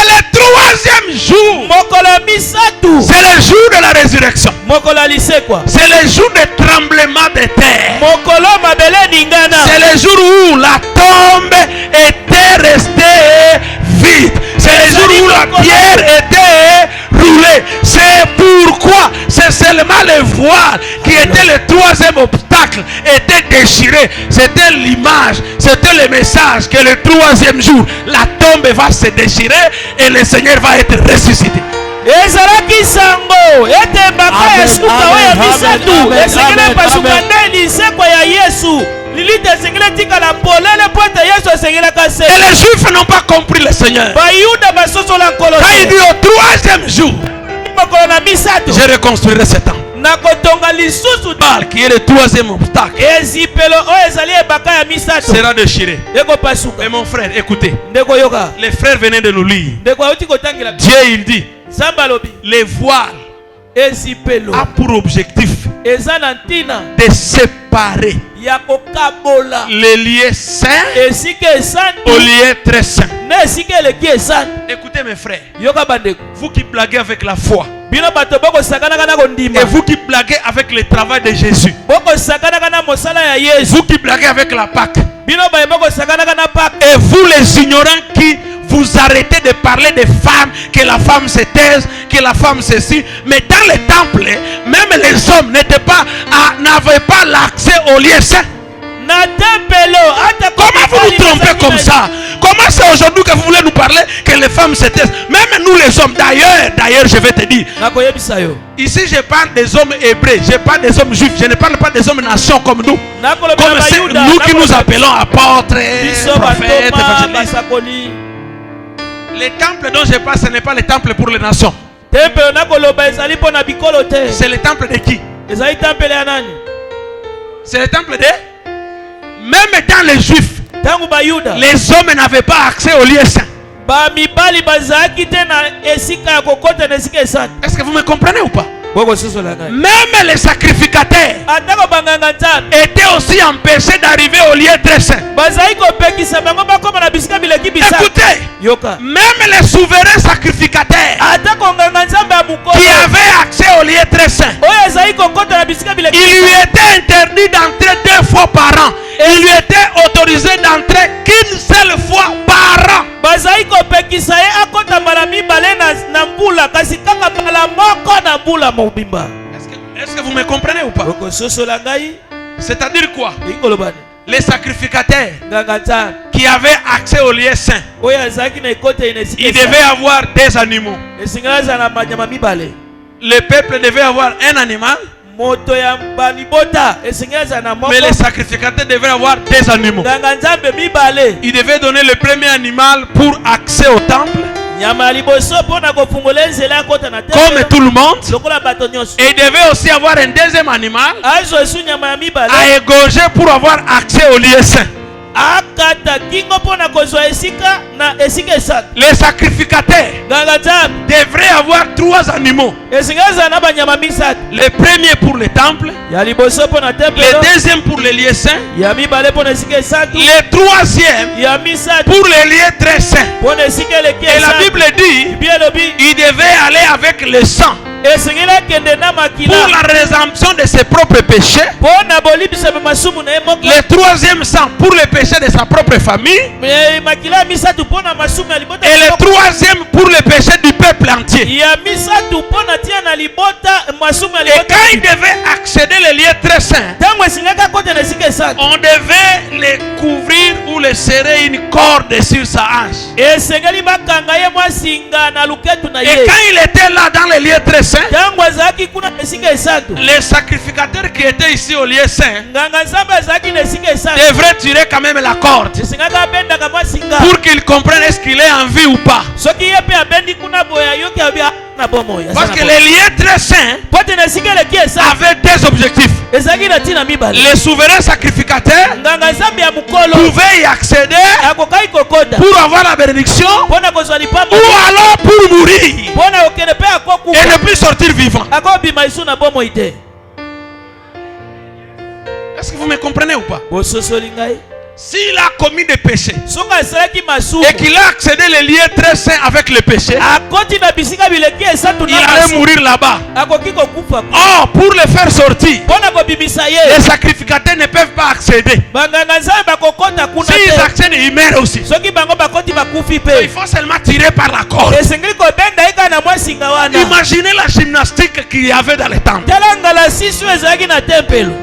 le troisième jour, c'est le jour de la résurrection. C'est le jour de tremblement de terre. C'est le jour où la tombe était restée vide. C'est le jour où la pierre était roulée. C'est pourquoi c'est seulement le voile qui était le troisième obstacle était déchiré. C'était l'image, c'était le message que le troisième jour la tombe va se déchirer et le Seigneur va être ressuscité. Et les Juifs n'ont pas compris le Seigneur. Quand il dit au troisième jour, je reconstruirai ce temple. Qui est le troisième obstacle sera déchiré. Et mon frère, écoutez, les frères venaient de nous lire. Dieu il dit, les voiles a pour objectif de séparer les lieux saints au lieu très saint. Écoutez mes frères, vous qui blaguez avec la foi et vous qui blaguez avec le travail de Jésus, vous qui blaguez avec la Pâque, et vous les ignorants qui vous arrêtez de parler des femmes, que la femme se taise, que la femme ceci. Mais dans le temple, même les hommes n'avaient pas l'accès au lieu saint. Comment vous vous trompez comme ça? Comment c'est aujourd'hui que vous voulez nous parler que les femmes se taisent? Même nous les hommes, d'ailleurs je vais te dire. Ici je parle des hommes hébreux, je parle des hommes juifs, je ne parle pas des hommes nations comme nous. Comme nous qui nous appelons apôtres, prophètes, évangélistes. Le temple dont je parle, ce n'est pas le temple pour les nations. Temple nakoloba ezali pona bikolo te. C'est le temple de qui? Ezali temple ya nani? C'est le temple de... Même dans les Juifs, Tangu ba Yuda. les hommes n'avaient pas accès au lieu saint. Ba mibali bazaki te na esika ya kokota na esika esatu. Est-ce que vous me comprenez ou pas? Boko soso la ngai. Même les sacrificateurs Atako banganga nzambe. étaient aussi empêchés d'arriver au lieu très saint. Bazali kopekisa bango bakoma na bisika bileki bisatu. Écoutez, Yoka. même les souverains sacrificateurs Atako nganga nzambe ya mukolo. qui avaient accès au lieu très saint, Oyo ezali kokota na bisika bileki. il lui était interdit d'entrer 2 fois par an. Il lui était autorisé d'entrer qu'une seule fois par an. Bazali kopekisa ye akota mala mibale na mbula kasi kaka mala moko na mbula mobimba. Est-ce que vous me comprenez ou pas? Boko soso la ngai. C'est-à-dire quoi? Ingolobani. Les sacrificateurs Nganga nzambe. qui avaient accès au lieu saint, Oyo azaki na ekota ina esika. ils devaient avoir des animaux. Esingalaza na manyama mibale. Le peuple devait avoir un animal, Moto ya banibota esingalaza na moko. mais les sacrificateurs devaient avoir des animaux. Nganga nzambe mibale. Ils devaient donner le premier animal pour accès au temple, Nyama liboso pona kofungola nzela akota na temple. comme tout le monde. Lokola bato nyonso. Et ils devaient aussi avoir un deuxième animal Azo esu nyama ya mibale. à égorger pour avoir accès au lieu saint. Akata kingo pona kozwa esika na esika esatu. Les sacrificateurs Nganga nzambe devraient avoir 3 animaux. esingalaza na banyama misatu. Le premier pour le temple, Ya liboso pona temple. le deuxième pour le lieu saint, Ya mibale pona esika esatu. le troisième Ya misatu pour le lieu très saint. pona esika eleki Et la esatu. Bible dit, Bien lobi. il devait aller avec le sang Esengela kende na makila. pour la rédemption de ses propres péchés. Pona bolibisa masumu na emoko. Le troisième sang pour le péché de sa propre famille. Me makila misatu pona masumu ya libota. Et le troisième pour le péché du peuple entier. Ya misatu pona tia na libota masumu ya Et libota. quand il devait accéder le lieu très saint, Tango esingaka kota na esika esatu. on devait le couvrir ou le serrer une corde sur sa hanche. Esengeli bakanga ye mwasinga na luketu na Et ye. quand il était là dans le lieu très saint, Tango azaki kuna na esika esatu. les sacrificateurs qui étaient ici au lieu saint Nganga nzambe azaki na esika esatu. devraient tirer quand même la corde Esengaka bendaka mwasinga. pour qu'il comprenne est-ce qu'il est en vie ou pas. Soki ye pe abendi kuna boya yoki abia na bomo ya. Parce que le lieu très saint pote na esika eleki esatu. avait 2 objectifs. Ezaki na tina mibale. Les souverains sacrificateurs Nganga nzambe ya mukolo. pouvaient y accéder Akokai kokoda. pour avoir la bénédiction Pona kozwa lipamba. ou alors pour mourir Pona okende pe akoku. et ne plus sortir vivant. Akobima isu na bomo ite. Est-ce que vous me comprenez ou pas? Bososoli ngai. S'il a commis des péchés Soka asalaki masumu. et qu'il a accédé le lieu très saint avec le péché, Akoti na bisika bileki esatu il na allait masumu. mourir là-bas. Akoki kokufa. Or, pour le faire sortir, Pona kobimisa les ye. sacrificateurs ne peuvent pas accéder. Banganga nzambe bakokota kuna S'ils te. accèdent, ils meurent aussi. Soki bango bakoti bakufi Il pe. faut seulement tirer par la corde. Esengeli kobenda eka na mwasinga wana. Imaginez la gymnastique qu'il y avait dans les temples. Tala ngala sisu ezalaki na tempelo.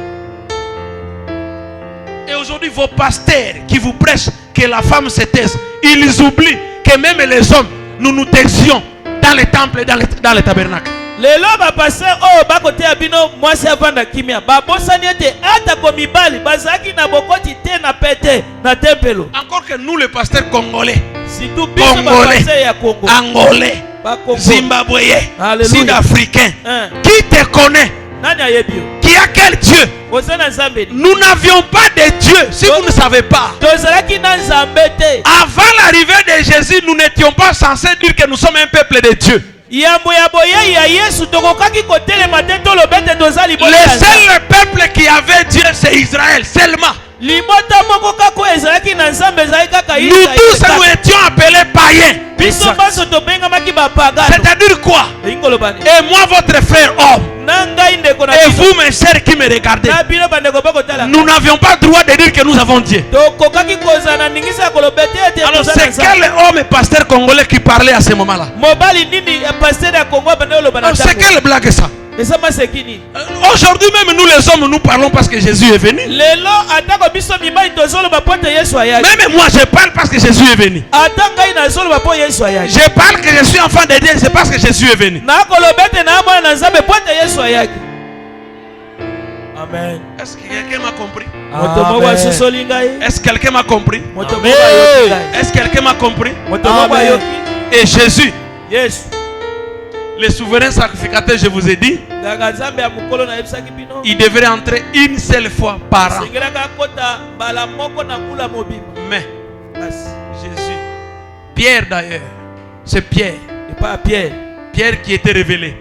Et aujourd'hui, vos pasteurs qui vous prêchent que la femme se taise, ils oublient que même les hommes, nous nous taisions dans les temples et dans les tabernacles. Lelo bapasteur oyo bakoteya bino mwasi avanda kimia babosani ete ata komibali bazalaki na bokoti te na pete na tempelo. Encore que nous, les pasteurs congolais, Situ biso Congolais, bapasteur ya Congo. angolais, Bakongo. zimbabwéens, Alléluia. sud-africains, Hein. qui te connaît, Nani ayebi yo? qui a quel Dieu? Ozana nzambe ni. Nous n'avions pas de Dieu, si vous ne savez pas. Tozalaki na nzambe te. Avant l'arrivée de Jésus, nous n'étions pas censés dire que nous sommes un peuple de Dieu. Yambo ya boye ya Yesu tokokaki kotelema te tolobete toza libota. Le seul peuple qui avait Dieu, c'est Israël seulement. Libota moko kako ezalaki na nzambe ezalaki kaka Nous tous, nous étions appelés païens. biso baso tobengamaki bapagano. C'est-à-dire quoi? Ingolobani. Et moi, votre frère homme, Nangai ndeko na et biso. vous, mes sœurs qui me regardez, Na bino bandeko bakotala. nous n'avions pas le droit de dire que nous avons Dieu. Tokokaki kozana ningisa kolobete ete Alors, tozana c'est nzambe. quel homme et pasteur congolais qui parlait à ce moment-là? Mobali nini ya pasteur ya Kongo bande olobana Alors, c'est tango. quelle blague ça? Esa masekini. Aujourd'hui même, nous les hommes, nous parlons parce que Jésus est venu. Lelo atako biso mibali tozoloba pote Yesu ayaki. Même moi, je parle parce que Jésus est venu. Atangai na zoloba po Yesu ayaki. Je parle que je suis enfant de Dieu, c'est parce que Jésus est venu. Na kolobete na mwana na nzambe pote Yesu ayaki. Amen. Est-ce que quelqu'un m'a compris? Moto moko asosoli ngai. Est-ce que quelqu'un m'a compris? Moto moko ayoki ngai. Est-ce que quelqu'un m'a compris? Moto moko ayoki. Et Jésus, Yesu. Le souverain sacrificateur, je vous ai dit, il devrait entrer une seule fois par an. Mais Jésus, Pierre d'ailleurs, c'est Pierre. Pierre qui était révélé.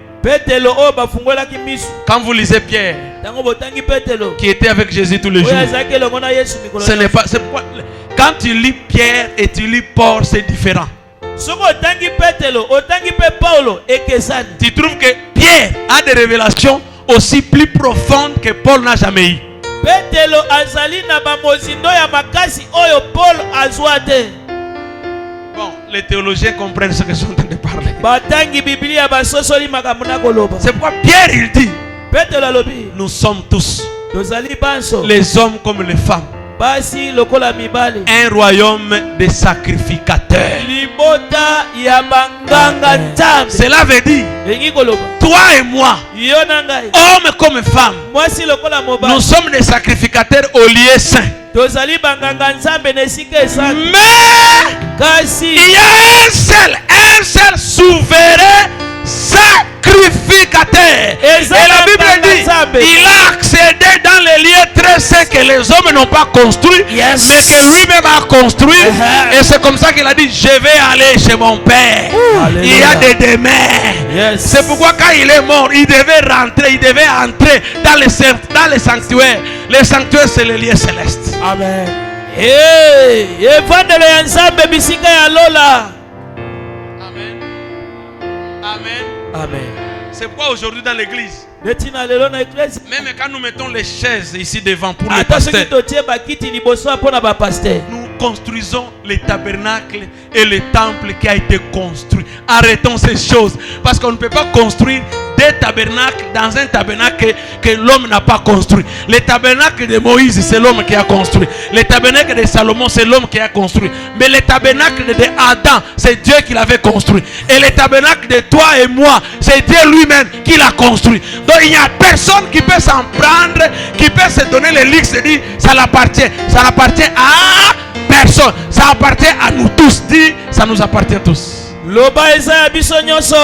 Quand vous lisez Pierre, qui était avec Jésus tous les jours, ce n'est pas. Quand tu lis Pierre et tu lis Paul, c'est différent. Tu trouves que Pierre a des révélations aussi plus profondes que Paul n'a jamais eu. Bon, les théologiens comprennent ce que je suis en train de parler. C'est pourquoi Pierre il dit, nous sommes tous, les hommes comme les femmes, un royaume de sacrificateurs. Cela veut dire, toi et moi, hommes comme femmes, nous sommes des sacrificateurs au lieu saint. Mais il y a un seul souverain sacrificateur. Et la Bible dit, il a accédé dans les lieux très saints que les hommes n'ont pas construits, mais que lui-même a construit. Et c'est comme ça qu'il a dit, je vais aller chez mon Père. Il y a des demeures. C'est pourquoi quand il est mort, il devait entrer dans les sanctuaires. Les sanctuaires, c'est les lieux célestes. Amen. Amen. C'est pourquoi aujourd'hui dans l'église, même quand nous mettons les chaises ici devant pour les pasteurs, nous construisons les tabernacles et le temple qui a été construit. Arrêtons ces choses, parce qu'on ne peut pas construire des tabernacles dans un tabernacle que l'homme n'a pas construit. Le tabernacle de Moïse, c'est l'homme qui a construit. Le tabernacle de Salomon, c'est l'homme qui a construit. Mais le tabernacle de Adam, c'est Dieu qui l'avait construit. Et le tabernacle de toi et moi, c'est Dieu lui-même qui l'a construit. Donc il n'y a personne qui peut s'en prendre, qui peut se donner le luxe de dire ça l'appartient. Ça n'appartient à personne. Ça appartient à nous tous. Dis, ça nous appartient tous. Loba eza biso nyonso.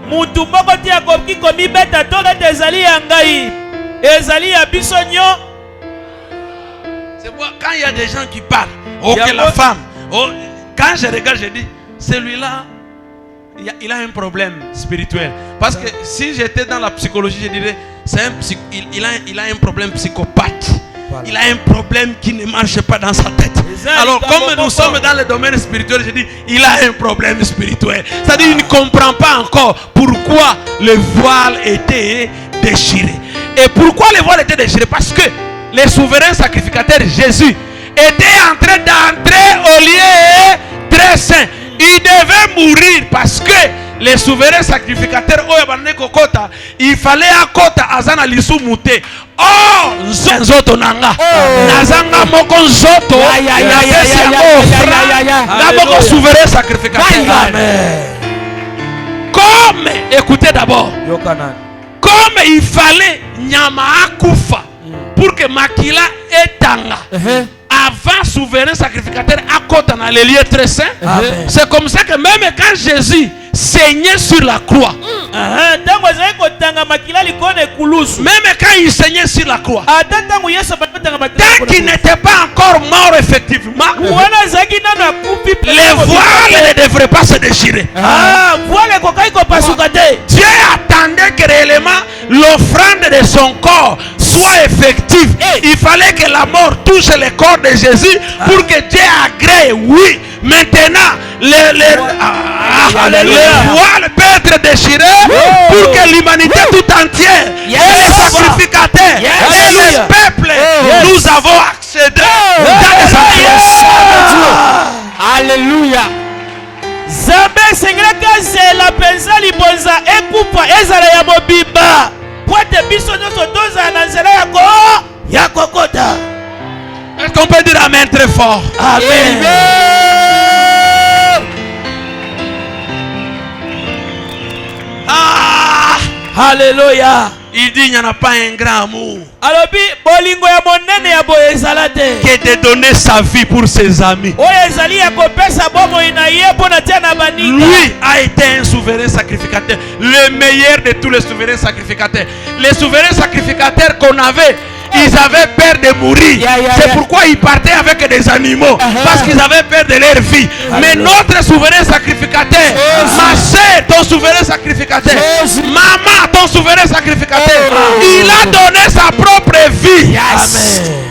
Mutu moko ti akoki komibeta toka ezali ya ngai. Ezali ya biso nyo. C'est pourquoi quand il y a des gens qui parlent, que la femme, quand je regarde, je dis, celui-là, il a un problème spirituel. Parce que si j'étais dans la psychologie, je dirais, il a un problème psychopathe. Voilà. Il a un problème qui ne marche pas dans sa tête. Alors comme nous sommes dans le domaine spirituel, je dis, il a un problème spirituel. C'est-à-dire qu'il ne comprend pas encore pourquoi le voile était déchiré. Et pourquoi le voile était déchiré? Parce que le souverain sacrificateur Jésus était en train d'entrer au lieu très saint. Il devait mourir parce que les souverains sacrificateurs, il fallait à kota azana lisu mute. Oh, nzoto nanga. Nazanga moko nzoto. La moko souverain sacrificateur. Comme, écoutez d'abord. Comme il fallait nyama akufa pour que makila etanga. Avant souverain sacrificateur à côté dans les lieux très saints. C'est comme ça que même quand Jésus saignait sur la croix, même quand il saignait sur la croix, tant qu'il n'était pas encore mort effectivement, les voiles ne devraient pas se déchirer. Dieu attendait que réellement l'offrande de son corps soit effective. Il fallait que la mort touche le corps de Jésus pour que Dieu agrée. Oui, maintenant le voile peut être déchiré pour que l'humanité tout entière et les sacrificateurs et le peuple nous avons accédé dans les alliances. Alléluia. Zambe sengreka zela penza libonza ekupa ezala ya mobimba. Pote biso nyonso toza na nzela ya kokota. Est-ce qu'on peut dire amen très fort? Amen. Ah, Alléluia. Il dit il n'y en a pas un grand amour alobi bolingo ya monene ya boye ezala te que de donner sa vie pour ses amis. oyo ezali ya kopesa bomoi na ye mpo na tia na baninga. Lui a été un souverain sacrificateur, le meilleur de tous les souverains sacrificateurs. Les souverains sacrificateurs qu'on avait, ils avaient peur de mourir. C'est pourquoi ils partaient avec des animaux, parce qu'ils avaient peur de leur vie. Mais notre souverain sacrificateur, ma soeur, ton souverain sacrificateur, maman, ton souverain sacrificateur, il a donné sa propre vie. Amen.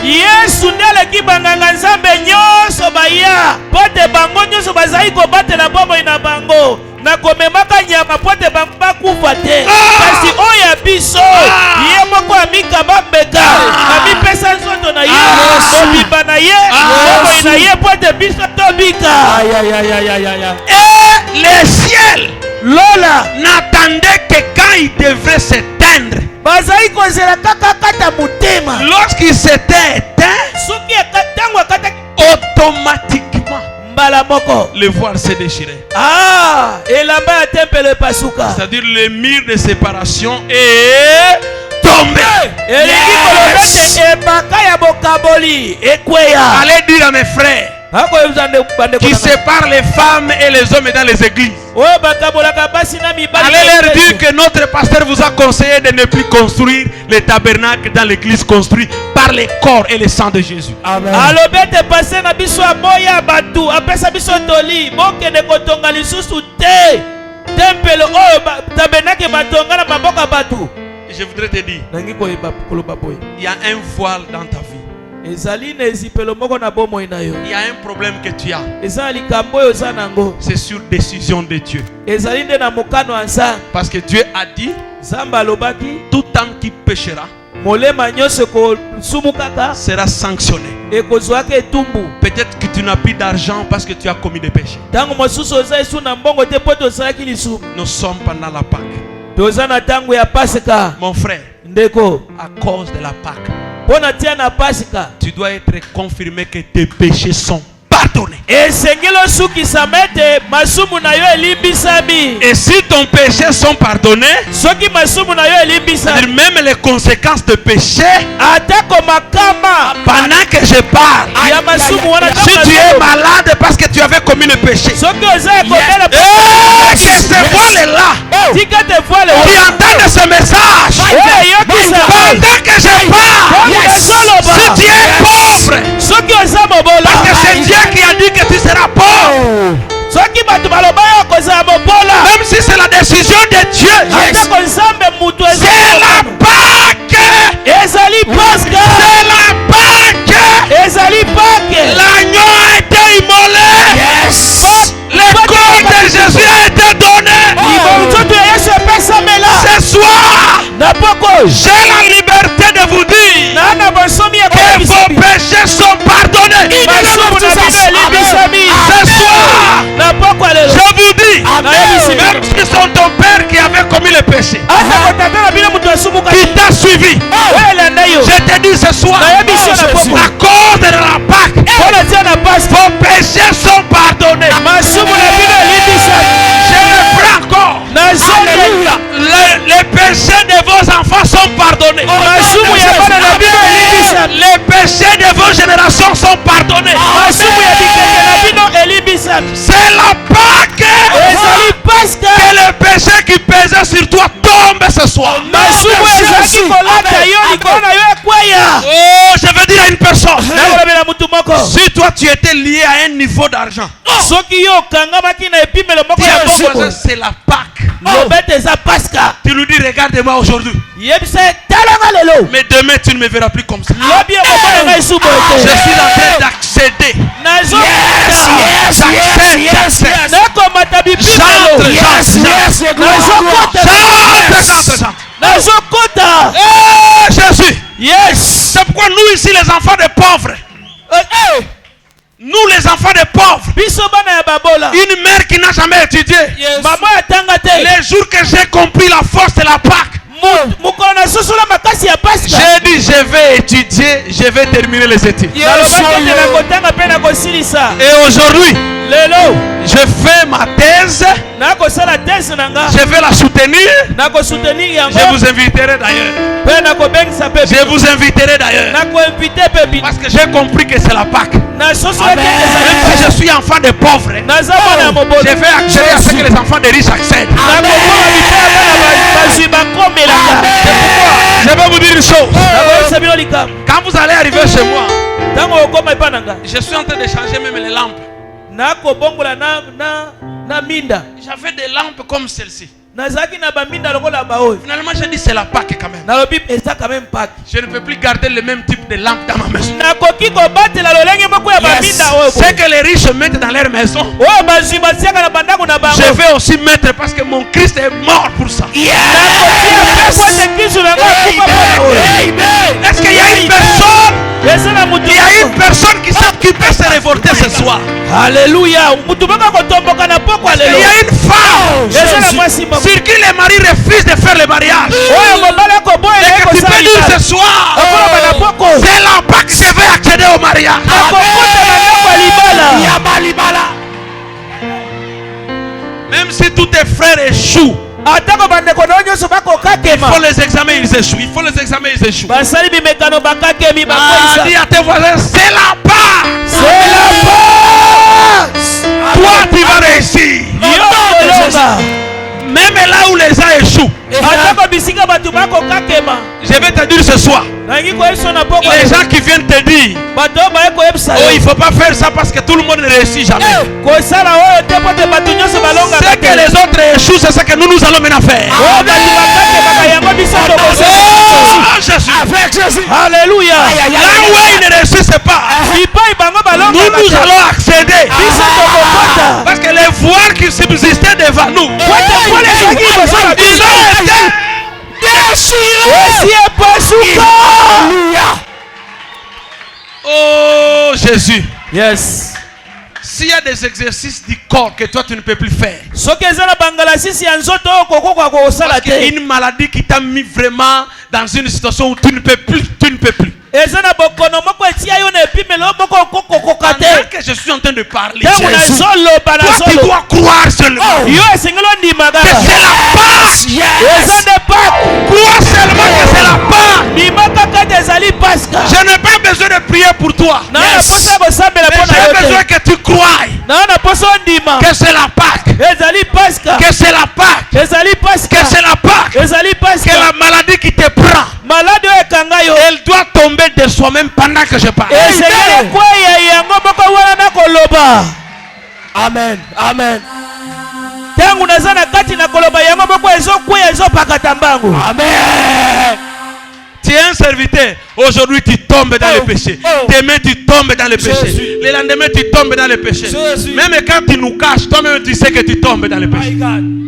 Yesu nde aleki banganga nzambe nyonso baya mpo te bango nyonso bazali kobatela bomoi na bango na komemaka nyama mpo te bango bakufa te. Kasi oyo ya biso ye moko amikaba mbeka amipesa nzoto na ye mobimba na ye bomoi na ye mpo te biso tobika. Et le ciel lola n'attendait que quand il devrait s'éteindre. bazali kozela kaka kata motema Lorsqu'il s'était éteint, soki ntango akata automatiquement mbala moko le voile s'est déchiré. elamba ya tempelo epasuka. C'est-à-dire le mur de séparation est tombé. elingi koloba te ebaka ya bokaboli ekweya. Allez dire à mes frères qui séparent les femmes et les hommes dans les églises. Allez leur dire que notre pasteur vous a conseillé de ne plus construire les tabernacles dans l'église construite par les corps et le sang de Jésus. Amen. Je voudrais te dire, il y a un voile dans ta vie. Il y a un problème que tu as. C'est sur décision de Dieu. Parce que Dieu a dit, tout âme qui péchera sera sanctionné. Peut-être que tu n'as plus d'argent parce que tu as commis des péchés. Nous sommes pendant la Pâque. Mon frère, à cause de la Pâque, tu dois être confirmé que tes péchés sont pardonnés. Et si ton péché sont pardonnés, même les conséquences de péché, pendant que je parle, si tu es malade parce que tu avais commis le péché, que ce voile-là qui entendent ce message, pendant que je parle, si tu es pauvre, parce que c'est Dieu qui a dit que tu seras pauvre, même si c'est la décision de Dieu, c'est la Pâque. L'agneau a été immolé. Le corps de Jésus a été donné. Ce soir, j'ai la liberté de vous dire que vos péchés sont pardonnés. Ce soir, je vous dis, même si c'est ton père qui avait commis le péché, qui t'a suivi, je te dis ce soir, à cause de la Pâque, vos péchés sont pardonnés. Je le prends encore. Les péchés de vos enfants sont pardonnés. Les péchés de vos générations sont pardonnés. C'est la Pâque que le péché qui pesait sur toi tombe ce soir. Oh, je veux dire à une personne, si toi tu étais lié à un niveau d'argent, c'est la Pâque. Tu lui dis, regarde-moi aujourd'hui, mais demain tu ne me verras plus comme ça. Je suis en train d'accéder. Jésus. C'est pourquoi nous ici les enfants des pauvres, nous les enfants des pauvres, une mère qui n'a jamais étudié, les jours que j'ai compris la force de la Pâque, j'ai dit je vais étudier, je je vais terminer les études. Et Et aujourd'hui, lelo je fais ma thèse. nakosala thèse nanga Je vais la soutenir. nakosoutenir yango Je vous inviterai d'ailleurs. pe nakobengisa pe Je vous inviterai d'ailleurs. nakoinvite pe bino Parce que j'ai compris que c'est la Pâque. na soso Même si je suis enfant de pauvres, naza mwana ya mobolo je vais accéder à ce que les enfants de riches accèdent. nakokola bitala bana bazwi bakomelaka Je vais vous dire une chose. nakoyebisa bino likambo Quand vous allez arriver chez moi, ntango okoma epa na nga je suis en train de changer même les lampes. nakobongola na minda J'avais des lampes comme celle-ci. nazalaki na baminda lokola baoyo Finalement, j'ai dit c'est la Pâque quand même. nalobi eza quand même paki Je ne peux plus garder le même type de lampe dans ma maison. nakoki kobatela lolenge moko ya baminda oyo Ce que les riches mettent dans leur maison, oyo bazwi batiaka na bandako na bango je vais aussi mettre parce que mon Christ est mort pour ça. nakotia pepo ete kristu nango akufa mpona oyo Est-ce qu'il y a une personne, eza na mutu il y a une personne qui peut se révolter ce soir? Alléluia. Mutu baka kotomboka na poko Il y alléluia. a une femme Eza na mwasi moko. sur qui les maris refusent de faire le mariage. Oyo mobala ko boye Et ko que tu peux dire ce soir, Akoloba na poko. c'est la Pâque, je vais accéder au mariage. Akokota na ndako libala. Même si tous tes frères échouent, Atako bandeko na nyonso bako il kakema. faut les examens, ils échouent. Il faut les examens, ils échouent. Basali bimekano bakakemi Ah, bakoisa. dis à tes voisins, c'est la Pâque. C'est la passe. Toi, tu vas réussir. Yo kolonga. Même là où les gens échouent, Atako bisika batu bako kakema. je vais te dire ce soir, Nangi ko yeso na poko. les gens qui viennent te dire, Bato ba ko yebisa. oh, il ne faut pas faire ça parce que tout le monde ne réussit jamais. Ko sala oyo te pote batu nyonso balonga. Ce que les autres échouent, c'est ce que nous allons maintenant faire. Oh batu bakake baka yango biso to Oh, kosala. Jésus. Alléluia. Là où ils ne réussissent pas, Ipai bango balonga. nous allons accéder. Biso to kokota. Parce que les voiles qui subsistaient devant nous, Wote pole zaki kosala ils biso. ont été déchirés. Esi epasuka. Oh Jésus. Yes. S'il y a des exercices du corps que toi tu ne peux plus faire, Soki eza na bangalasisi ya nzoto oyo kokoka kosala parce te. qu'il y a une maladie qui t'a mis vraiment dans une situation où tu ne peux plus, Eza na bokono moko etia yo na epimelo moko kokoka te. Pendant que je suis en train de parler, Tango na Jésus, zoloba na toi tu zolo. dois croire seulement Yo esengelo ndimaka. que c'est la Pâque. Eza nde Pâque. Crois seulement que c'est la Pâque. Ndimaka kati ezali Pasika. Je n'ai pas besoin de prier pour toi. Na na posa kosambela Mais mpona j'ai yo besoin te. que tu croies Na na posa ndima. que c'est la Pâque. Ezali Pasika. Que c'est la Pâque. Ezali Pasika. Que c'est la Pâque. Ezali Que Pasika. la maladie qui te prend, Malade oyo ekanga yo. elle doit tomber de soi-même pendant que je parle. Esengeli kweya yango moko wana na koloba. Amen. Amen. Tangu naza na kati na koloba yango moko ezokweya ezopakata mbangu. Amen. Tu es un serviteur. Aujourd'hui, tu tombes dans le péché. Demain, tu tombes dans le péché. Jésus. Le lendemain, tu tombes dans le péché. Jésus. Même quand tu nous caches, toi-même, tu sais que tu tombes dans le péché.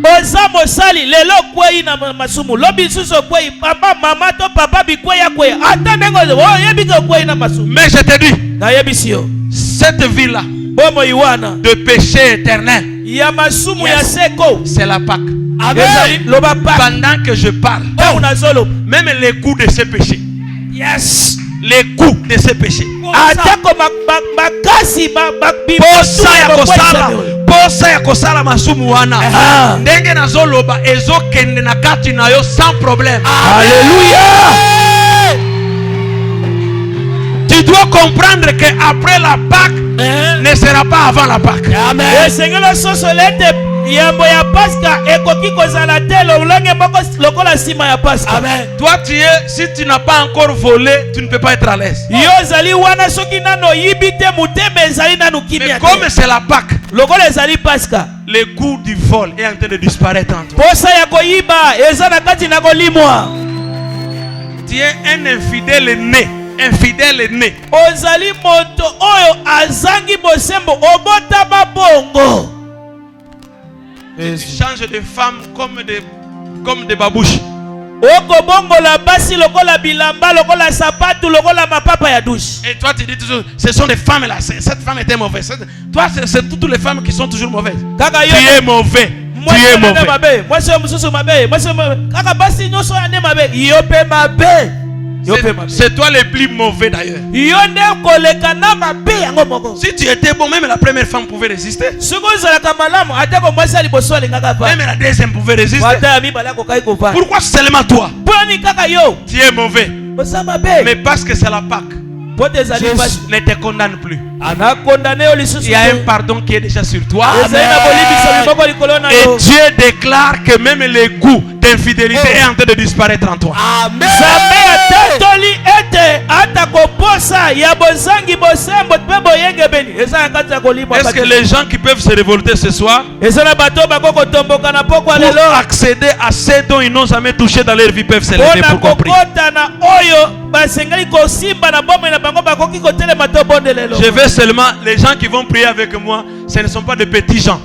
Oza mosali lelo kweyi na masumu lobi suso kweyi papa mama to papa bikweya kweya ata ndenge oyebi ke kweyi na masumu. Mais je te dis, Nayebisi yo cette vie-là bomo iwana de péché éternel, ya masumu ya seko c'est la Pâque. ezali loba pa Pendant que je parle, tangu na zolo même les coups de ce péché, yes les coups de ce péché, atako makasi posa ya kosala masumu wana ndenge nazoloba ezokende na kati na yo sans problème. Alléluia. Tu dois comprendre que après la Pâque ne sera pas avant la Pâque. esengelo soso lete yambo ya Pasika ekoki kozala te lolenge moko lokola nsima ya Pasika. Toi si tu n'as pas encore volé, tu ne peux pas être à l'aise. Yo ezali wana soki nano yibi te muteme ezali nanu Mais kimia te. comme c'est la Pâque, Lokola ezali Pasika le goût du vol est en train de disparaître en toi. posa ya koyiba eza na kati na kolimwa. Tu es un infidèle né. Infidèle né. Ozali moto oyo azangi bosembo obota babongo. Tu changes de femme comme des babouches. Oko bongo la basi lokola bilamba lokola sapatu lokola mapapa ya douche. Et toi tu dis toujours, ce sont des femmes là. Cette femme était mauvaise. Toi c'est toutes les femmes qui sont toujours mauvaises. Kaka yo Tu es mauvais. Tu es mauvais. Moi c'est mususu mabe. Moi c'est kaka basi nyoso ane mabe. Yo pe mabe. C'est toi le plus mauvais d'ailleurs. Si tu étais bon, même la première femme pouvait résister. Même la deuxième pouvait résister. Pourquoi seulement toi? Tu es mauvais. Mais parce que c'est la Pâque, Jésus ne te condamne plus. Il y a un pardon qui est déjà sur toi. Et Dieu déclare que même le goût d'infidélité est en train de disparaître en toi. Amen. Est-ce que les gens qui peuvent se révolter ce soir pour accéder à ce dont ils n'ont jamais touché dans leur vie peuvent se lever pour comprendre? Je veux seulement les gens qui vont prier avec moi, ce ne sont pas de petits gens.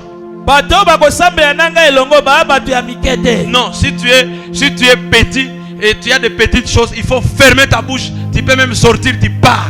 Non, si tu es petit et tu as de petites choses, il faut fermer ta bouche. Tu peux même sortir, tu pars.